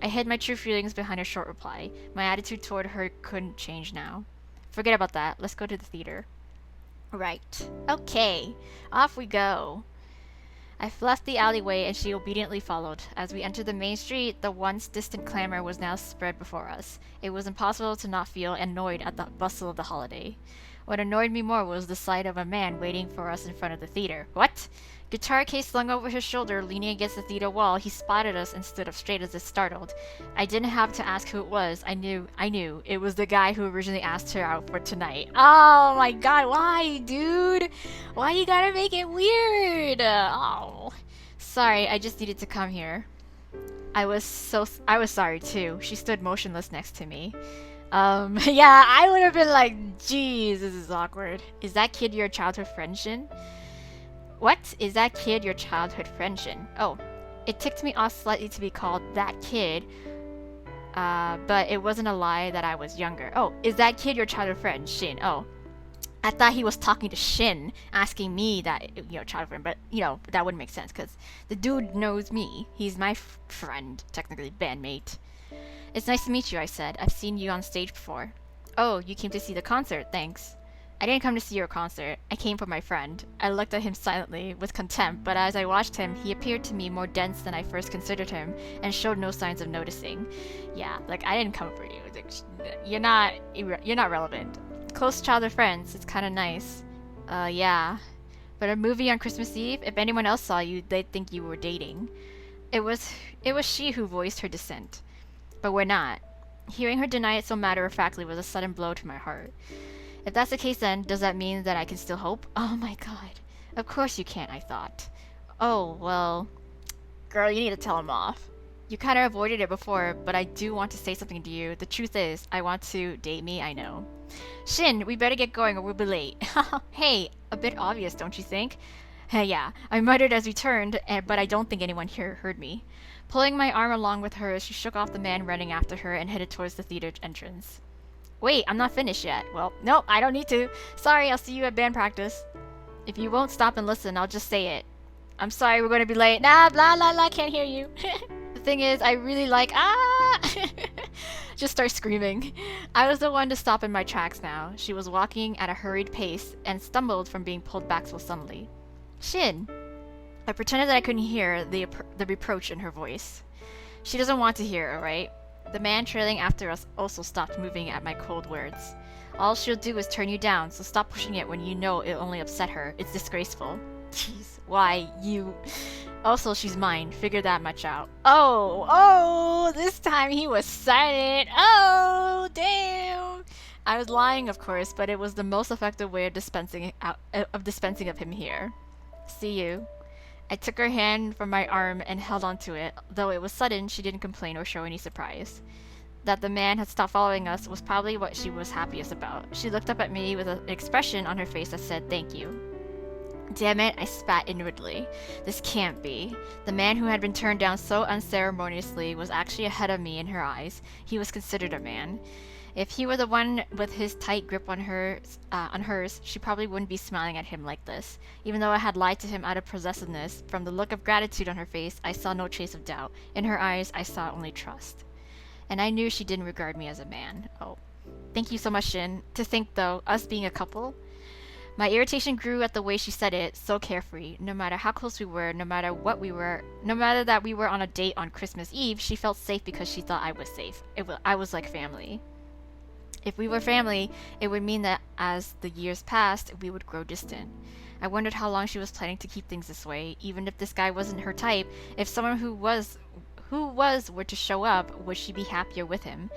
I hid my true feelings behind a short reply. My attitude toward her couldn't change now. Forget about that. Let's go to the theater. Right. Okay. Off we go. I left the alleyway and she obediently followed. As we entered the main street, the once distant clamor was now spread before us. It was impossible to not feel annoyed at the bustle of the holiday. What annoyed me more was the sight of a man waiting for us in front of the theater. What? Guitar case slung over his shoulder, leaning against the theater wall, he spotted us and stood up straight as if startled. I didn't have to ask who it was. I knew. It was the guy who originally asked her out for tonight. Oh my god, why, dude? Why you gotta make it weird? Oh. Sorry, I just needed to come here. I was sorry too. She stood motionless next to me. Yeah, I would have been like, geez, this is awkward. Is that kid your childhood friend, Shin? What? Is that kid your childhood friend, Shin? Oh, it ticked me off slightly to be called that kid, but it wasn't a lie that I was younger. Oh, is that kid your childhood friend, Shin? Oh, I thought he was talking to Shin, asking me that, childhood friend, but, that wouldn't make sense, because the dude knows me. He's my friend, technically bandmate. It's nice to meet you, I said. I've seen you on stage before. Oh, you came to see the concert, thanks. I didn't come to see your concert. I came for my friend. I looked at him silently, with contempt, but as I watched him, he appeared to me more dense than I first considered him, and showed no signs of noticing. Yeah, I didn't come for you. You're not relevant. Close childhood friends, it's kinda nice. Yeah. But a movie on Christmas Eve? If anyone else saw you, they'd think you were dating. It was she who voiced her dissent. But we're not. Hearing her deny it so matter-of-factly was a sudden blow to my heart. If that's the case then, does that mean that I can still hope? Oh my god. Of course you can't, I thought. Oh, well... Girl, you need to tell him off. You kinda avoided it before, but I do want to say something to you. The truth is, I want to date me, I know. Shin, we better get going or we'll be late. Hey, a bit obvious, don't you think? Yeah, I muttered as we turned, but I don't think anyone here heard me. Pulling my arm along with hers, she shook off the man running after her and headed towards the theater entrance. Wait, I'm not finished yet. Well, nope, I don't need to. Sorry, I'll see you at band practice. If you won't stop and listen, I'll just say it. I'm sorry, we're gonna be late. Nah, blah, blah, blah, can't hear you. The thing is, I really like, just start screaming. I was the one to stop in my tracks now. She was walking at a hurried pace and stumbled from being pulled back so suddenly. Shin. I pretended that I couldn't hear the reproach in her voice. She doesn't want to hear, alright? The man trailing after us also stopped moving at my cold words. All she'll do is turn you down, so stop pushing it when you know it'll only upset her. It's disgraceful. Jeez, why you? Also, she's mine. Figure that much out. Oh, this time he was silent. Oh, damn. I was lying, of course, but it was the most effective way of dispensing of him here. See you. I took her hand from my arm and held onto it. Though it was sudden, she didn't complain or show any surprise. That the man had stopped following us was probably what she was happiest about. She looked up at me with an expression on her face that said, "Thank you." Damn it, I spat inwardly. This can't be. The man who had been turned down so unceremoniously was actually ahead of me in her eyes. He was considered a man. If he were the one with his tight grip on hers, she probably wouldn't be smiling at him like this. Even though I had lied to him out of possessiveness, from the look of gratitude on her face, I saw no trace of doubt. In her eyes, I saw only trust. And I knew she didn't regard me as a man. Oh. Thank you so much, Shin. To think, though, us being a couple... My irritation grew at the way she said it, so carefree. No matter how close we were, no matter that we were on a date on Christmas Eve, she felt safe because she thought I was safe. I was like family. If we were family, it would mean that as the years passed, we would grow distant. I wondered how long she was planning to keep things this way, even if this guy wasn't her type. If someone who was were to show up, would she be happier with him?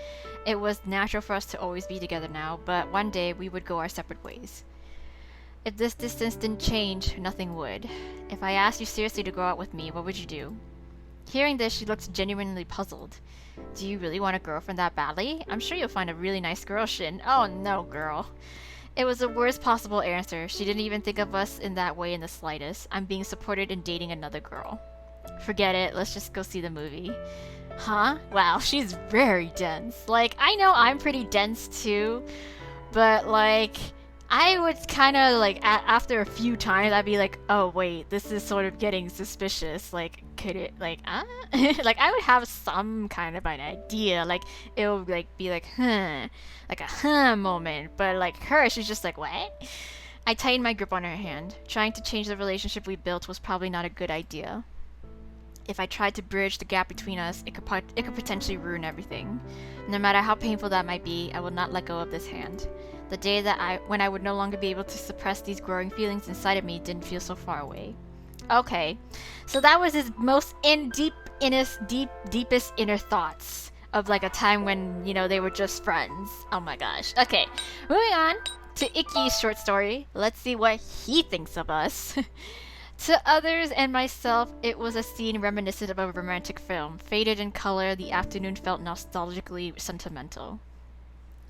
It was natural for us to always be together now, but one day we would go our separate ways. If this distance didn't change, nothing would. If I asked you seriously to go out with me, what would you do? Hearing this, she looked genuinely puzzled. Do you really want a girlfriend that badly? I'm sure you'll find a really nice girl, Shin. Oh no, girl. It was the worst possible answer. She didn't even think of us in that way in the slightest. I'm being supported in dating another girl. Forget it, let's just go see the movie. Huh? Wow, she's very dense. Like, I know I'm pretty dense too, but like... I would kind of like after a few times I'd be like, oh wait, this is sort of getting suspicious. Like, could it like like I would have some kind of an idea. Like it would like be like like a moment. But like her, she's just like, what? I tightened my grip on her hand. Trying to change the relationship we built was probably not a good idea. If I tried to bridge the gap between us, it could potentially ruin everything. No matter how painful that might be, I will not let go of this hand. The day when I would no longer be able to suppress these growing feelings inside of me didn't feel so far away. Okay, so that was his most deepest inner thoughts of like a time when, you know, they were just friends. Oh my gosh. Okay, moving on to IKKI's short story. Let's see what he thinks of us. To others and myself, it was a scene reminiscent of a romantic film. Faded in color, the afternoon felt nostalgically sentimental.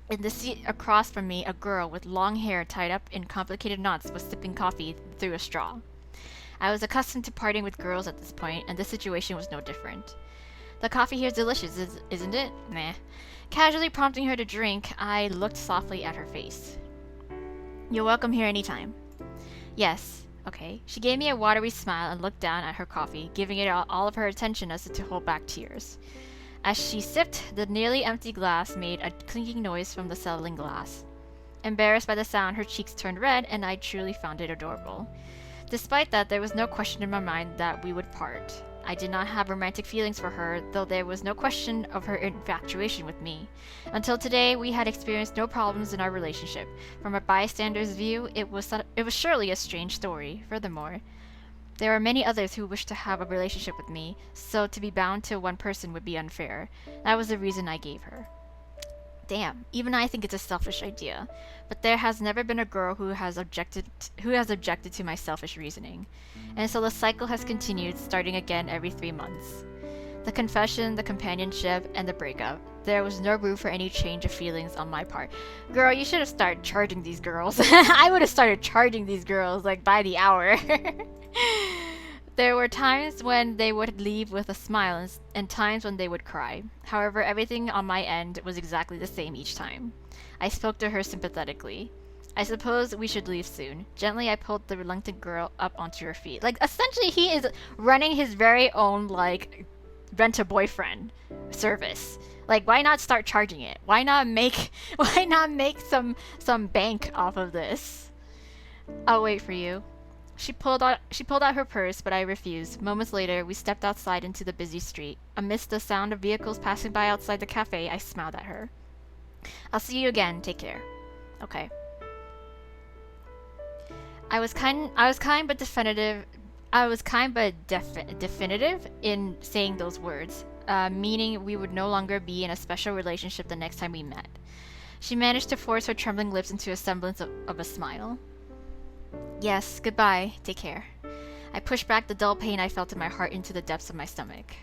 In the seat across from me, a girl with long hair tied up in complicated knots was sipping coffee through a straw. I was accustomed to partying with girls at this point, and this situation was no different. The coffee here is delicious, isn't it? Meh. Casually prompting her to drink, I looked softly at her face. You're welcome here anytime. Yes. Okay. She gave me a watery smile and looked down at her coffee, giving it all of her attention as if to hold back tears. As she sipped, the nearly empty glass made a clinking noise from the settling glass. Embarrassed by the sound, her cheeks turned red, and I truly found it adorable. Despite that, there was no question in my mind that we would part. I did not have romantic feelings for her, though there was no question of her infatuation with me. Until today, we had experienced no problems in our relationship. From a bystander's view, it was surely a strange story. Furthermore, there are many others who wish to have a relationship with me, so to be bound to one person would be unfair. That was the reason I gave her. Damn, even I think it's a selfish idea. But there has never been a girl who has objected to my selfish reasoning. And so the cycle has continued, starting again every 3 months. The confession, the companionship, and the breakup. There was no room for any change of feelings on my part. Girl, you should have started charging these girls. I would have started charging these girls, like, by the hour. There were times when they would leave with a smile and times when they would cry. However, everything on my end was exactly the same each time. I spoke to her sympathetically. I suppose we should leave soon. Gently, I pulled the reluctant girl up onto her feet. Like, essentially, he is running his very own, like, rent-a-boyfriend service. Like, why not start charging it? Why not make some bank off of this? I'll wait for you. She pulled out her purse, but I refused. Moments later, we stepped outside into the busy street. Amidst the sound of vehicles passing by outside the cafe, I smiled at her. I'll see you again. Take care. Okay. definitive in saying those words, meaning we would no longer be in a special relationship the next time we met. She managed to force her trembling lips into a semblance of a smile. Yes, goodbye. Take care. I pushed back the dull pain I felt in my heart into the depths of my stomach.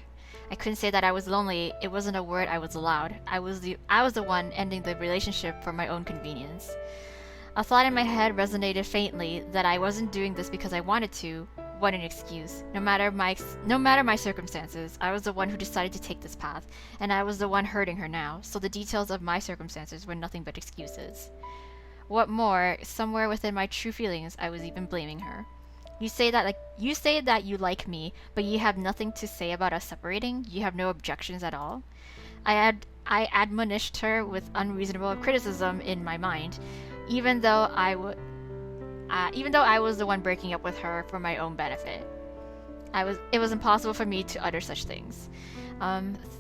I couldn't say that I was lonely. It wasn't a word I was allowed. I was the one ending the relationship for my own convenience. A thought in my head resonated faintly that I wasn't doing this because I wanted to. What an excuse. No matter my circumstances, I was the one who decided to take this path, and I was the one hurting her now, so the details of my circumstances were nothing but excuses. What more, somewhere within my true feelings, I was even blaming her. You say that you like me, but you have nothing to say about us separating? You have no objections at all? I admonished her with unreasonable criticism in my mind, even though I was the one breaking up with her for my own benefit. It was impossible for me to utter such things.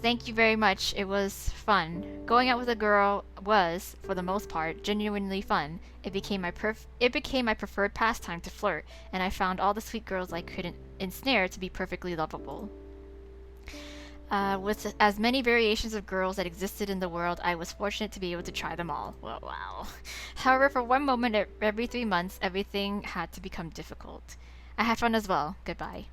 Thank you very much. It was fun. Going out with a girl was, for the most part, genuinely fun. It became my preferred pastime to flirt, and I found all the sweet girls I could ensnare to be perfectly lovable. With as many variations of girls that existed in the world, I was fortunate to be able to try them all. Well, wow. However, for one moment every 3 months, everything had to become difficult. I had fun as well. Goodbye.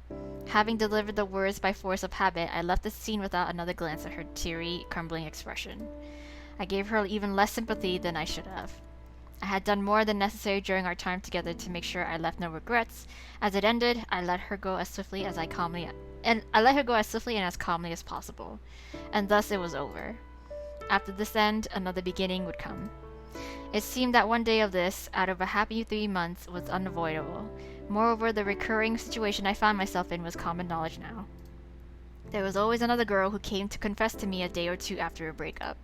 Having delivered the words by force of habit, I left the scene without another glance at her teary, crumbling expression. I gave her even less sympathy than I should have. I had done more than necessary during our time together to make sure I left no regrets. As it ended, I let her go as swiftly and as calmly as possible. And thus it was over. After this end, another beginning would come. It seemed that one day of this, out of a happy 3 months, was unavoidable. Moreover, the recurring situation I found myself in was common knowledge now. There was always another girl who came to confess to me a day or two after a breakup.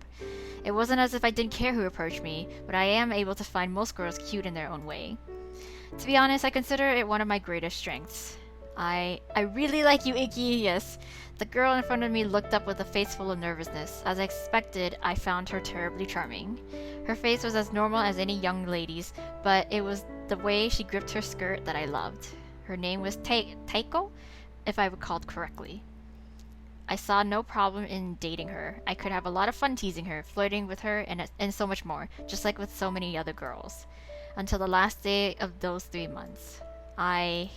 It wasn't as if I didn't care who approached me, but I am able to find most girls cute in their own way. To be honest, I consider it one of my greatest strengths. I really like you, IKKI, yes. The girl in front of me looked up with a face full of nervousness. As I expected, I found her terribly charming. Her face was as normal as any young lady's, but it was the way she gripped her skirt that I loved. Her name was Taiko, if I recalled correctly. I saw no problem in dating her. I could have a lot of fun teasing her, flirting with her, and so much more, just like with so many other girls. Until the last day of those 3 months. I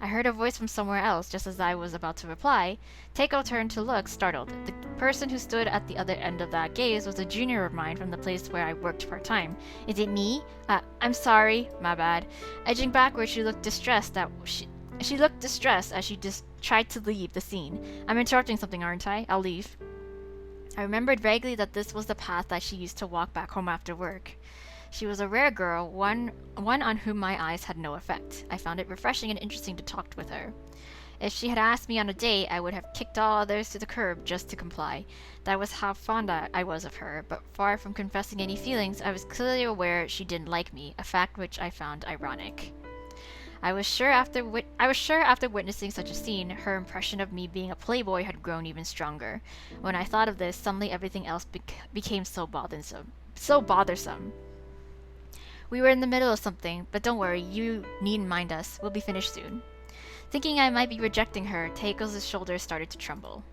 heard a voice from somewhere else. Just as I was about to reply, Taiko turned to look, startled. The person who stood at the other end of that gaze was a junior of mine from the place where I worked part-time. Is it me? I'm sorry, my bad. Edging backward, she looked distressed as she tried to leave the scene. I'm interrupting something, aren't I? I'll leave. I remembered vaguely that this was the path that she used to walk back home after work. She was a rare girl, one on whom my eyes had no effect. I found it refreshing and interesting to talk with her. If she had asked me on a date, I would have kicked all others to the curb just to comply. That was how fond I was of her, but far from confessing any feelings, I was clearly aware she didn't like me, a fact which I found ironic. I was sure after witnessing such a scene, her impression of me being a playboy had grown even stronger. When I thought of this, suddenly everything else became so bothersome. We were in the middle of something, but don't worry, you needn't mind us. We'll be finished soon. Thinking I might be rejecting her, Taiko's shoulders started to tremble.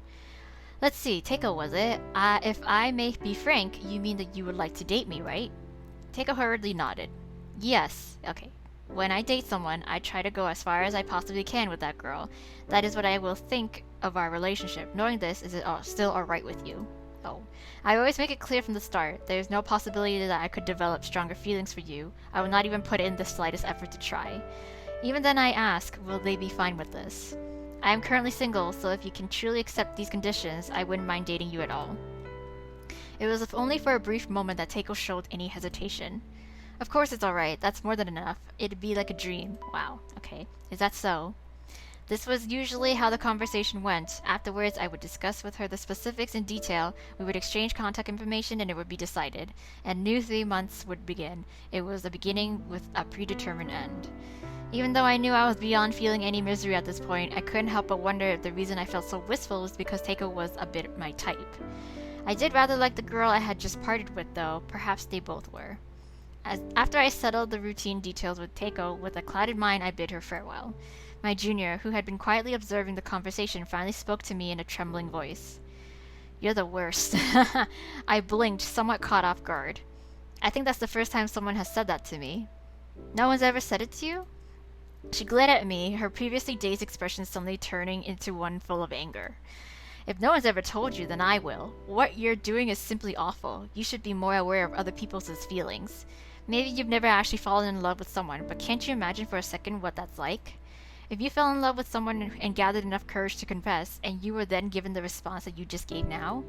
Let's see, Taiko, was it? If I may be frank, you mean that you would like to date me, right? Taiko hurriedly nodded. Yes, okay. When I date someone, I try to go as far as I possibly can with that girl. That is what I will think of our relationship. Knowing this, is it still alright with you? Oh. I always make it clear from the start. There is no possibility that I could develop stronger feelings for you. I will not even put in the slightest effort to try. Even then I ask, will they be fine with this? I am currently single, so if you can truly accept these conditions, I wouldn't mind dating you at all. It was only for a brief moment that Taiko showed any hesitation. Of course it's alright, that's more than enough. It'd be like a dream. Wow, okay. Is that so? This was usually how the conversation went. Afterwards, I would discuss with her the specifics in detail, we would exchange contact information, and it would be decided. And new 3 months would begin. It was a beginning with a predetermined end. Even though I knew I was beyond feeling any misery at this point, I couldn't help but wonder if the reason I felt so wistful was because Taiko was a bit my type. I did rather like the girl I had just parted with, though. Perhaps they both were. After I settled the routine details with Teiko, with a clouded mind I bid her farewell. My junior, who had been quietly observing the conversation, finally spoke to me in a trembling voice. You're the worst. I blinked, somewhat caught off guard. I think that's the first time someone has said that to me. No one's ever said it to you? She glared at me, her previously dazed expression suddenly turning into one full of anger. If no one's ever told you, then I will. What you're doing is simply awful. You should be more aware of other people's feelings. Maybe you've never actually fallen in love with someone, but can't you imagine for a second what that's like? If you fell in love with someone and gathered enough courage to confess, and you were then given the response that you just gave now,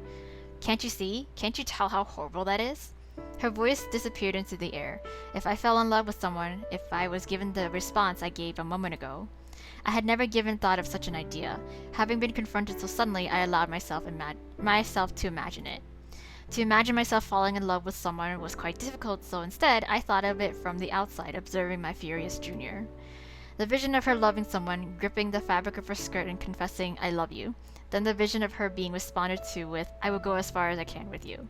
can't you see? Can't you tell how horrible that is? Her voice disappeared into the air. If I fell in love with someone, if I was given the response I gave a moment ago, I had never given thought of such an idea. Having been confronted so suddenly, I allowed myself to imagine it. To imagine myself falling in love with someone was quite difficult, so instead, I thought of it from the outside, observing my furious junior. The vision of her loving someone, gripping the fabric of her skirt and confessing, I love you. Then the vision of her being responded to with, I will go as far as I can with you.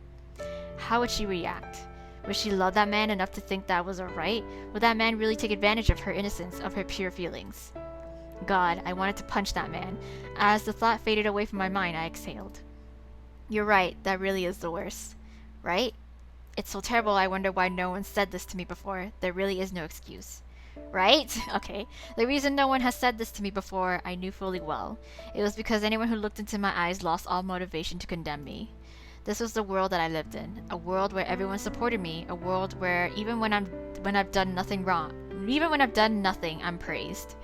How would she react? Would she love that man enough to think that was alright? Would that man really take advantage of her innocence, of her pure feelings? God, I wanted to punch that man. As the thought faded away from my mind, I exhaled. You're right, that really is the worst. Right? It's so terrible I wonder why no one said this to me before. There really is no excuse. Right? Okay. The reason no one has said this to me before, I knew fully well. It was because anyone who looked into my eyes lost all motivation to condemn me. This was the world that I lived in. A world where everyone supported me. A world where even when I've done nothing wrong, even when I've done nothing, I'm praised.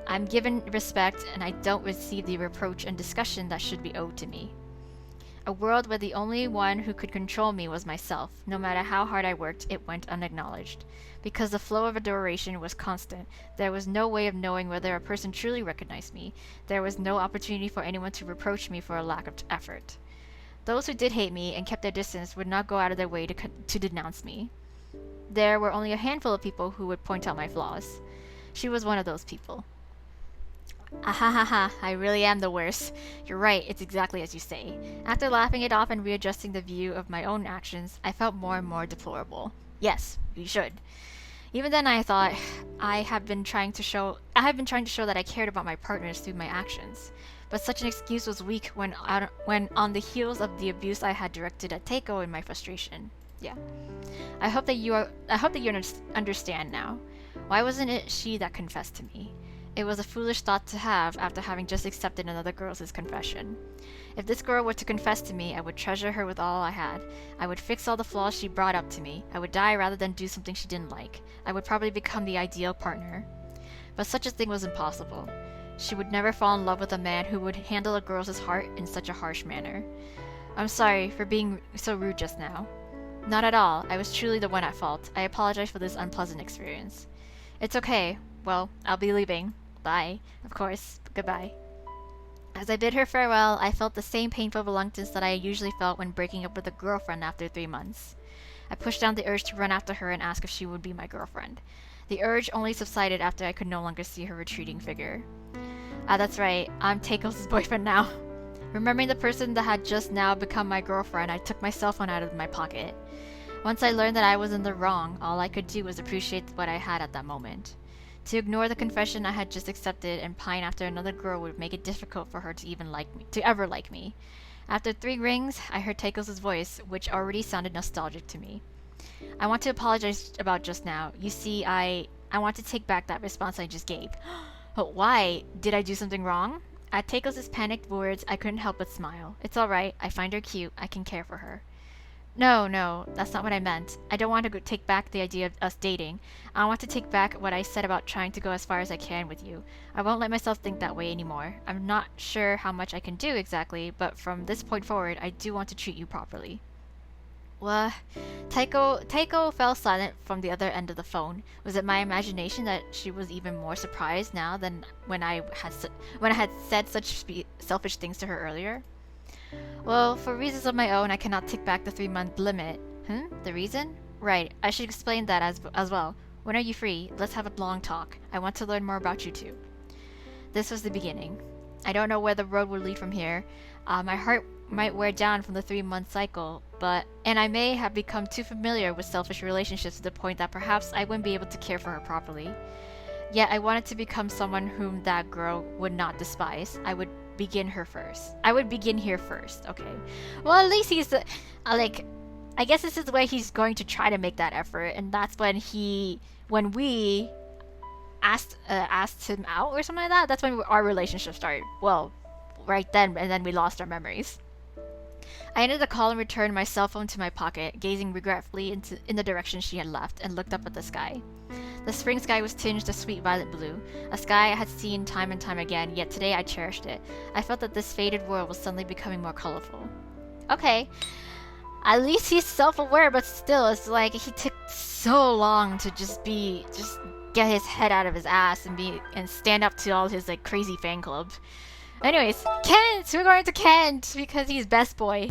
I'm given respect and I don't receive the reproach and discussion that should be owed to me. A world where the only one who could control me was myself. No matter how hard I worked, it went unacknowledged. Because the flow of adoration was constant, there was no way of knowing whether a person truly recognized me. There was no opportunity for anyone to reproach me for a lack of effort. Those who did hate me and kept their distance would not go out of their way to denounce me. There were only a handful of people who would point out my flaws. She was one of those people. Ahahaha, I really am the worst. You're right, it's exactly as you say. After laughing it off and readjusting the view of my own actions, I felt more and more deplorable. Yes, you should. Even then I thought, I have been trying to show that I cared about my partners through my actions. But such an excuse was weak when on the heels of the abuse I had directed at Teiko in my frustration. Yeah. I hope that you understand now. Why wasn't it she that confessed to me? It was a foolish thought to have after having just accepted another girl's confession. If this girl were to confess to me, I would treasure her with all I had. I would fix all the flaws she brought up to me. I would die rather than do something she didn't like. I would probably become the ideal partner. But such a thing was impossible. She would never fall in love with a man who would handle a girl's heart in such a harsh manner. I'm sorry for being so rude just now. Not at all. I was truly the one at fault. I apologize for this unpleasant experience. It's okay. Well, I'll be leaving. Bye. Of course. Goodbye. As I bid her farewell, I felt the same painful reluctance that I usually felt when breaking up with a girlfriend after 3 months. I pushed down the urge to run after her and ask if she would be my girlfriend. The urge only subsided after I could no longer see her retreating figure. Ah, that's right. I'm Teiko's boyfriend now. Remembering the person that had just now become my girlfriend, I took my cell phone out of my pocket. Once I learned that I was in the wrong, all I could do was appreciate what I had at that moment. To ignore the confession I had just accepted and pine after another girl would make it difficult for her to ever like me. After 3 rings, I heard Teiko's voice, which already sounded nostalgic to me. I want to apologize about just now. You see, I want to take back that response I just gave. But why? Did I do something wrong? At Teiko's panicked words, I couldn't help but smile. It's alright. I find her cute. I can care for her. No, that's not what I meant. I don't want to take back the idea of us dating. I want to take back what I said about trying to go as far as I can with you. I won't let myself think that way anymore. I'm not sure how much I can do exactly, but from this point forward, I do want to treat you properly. What? Teiko fell silent from the other end of the phone. Was it my imagination that she was even more surprised now than when I had said such selfish things to her earlier? Well, for reasons of my own, I cannot take back the 3-month limit. The reason? Right, I should explain that as well. When are you free? Let's have a long talk. I want to learn more about you too. This was the beginning. I don't know where the road will lead from here. My heart might wear down from the 3-month cycle, and I may have become too familiar with selfish relationships to the point that perhaps I wouldn't be able to care for her properly. Yet I wanted to become someone whom that girl would not despise. I would begin here first. Okay. Well, at least he's I guess this is the way he's going to try to make that effort, and that's when we asked him out or something like that. That's when our relationship started. Well, right then, and then we lost our memories. I ended the call and returned my cell phone to my pocket, gazing regretfully in the direction she had left, and looked up at the sky. The spring sky was tinged a sweet violet blue, a sky I had seen time and time again, yet today I cherished it. I felt that this faded world was suddenly becoming more colorful. Okay, at least he's self-aware, but still, it's like he took so long to just get his head out of his ass and stand up to all his like crazy fan club. Anyways, Kent! We're going to Kent because he's best boy.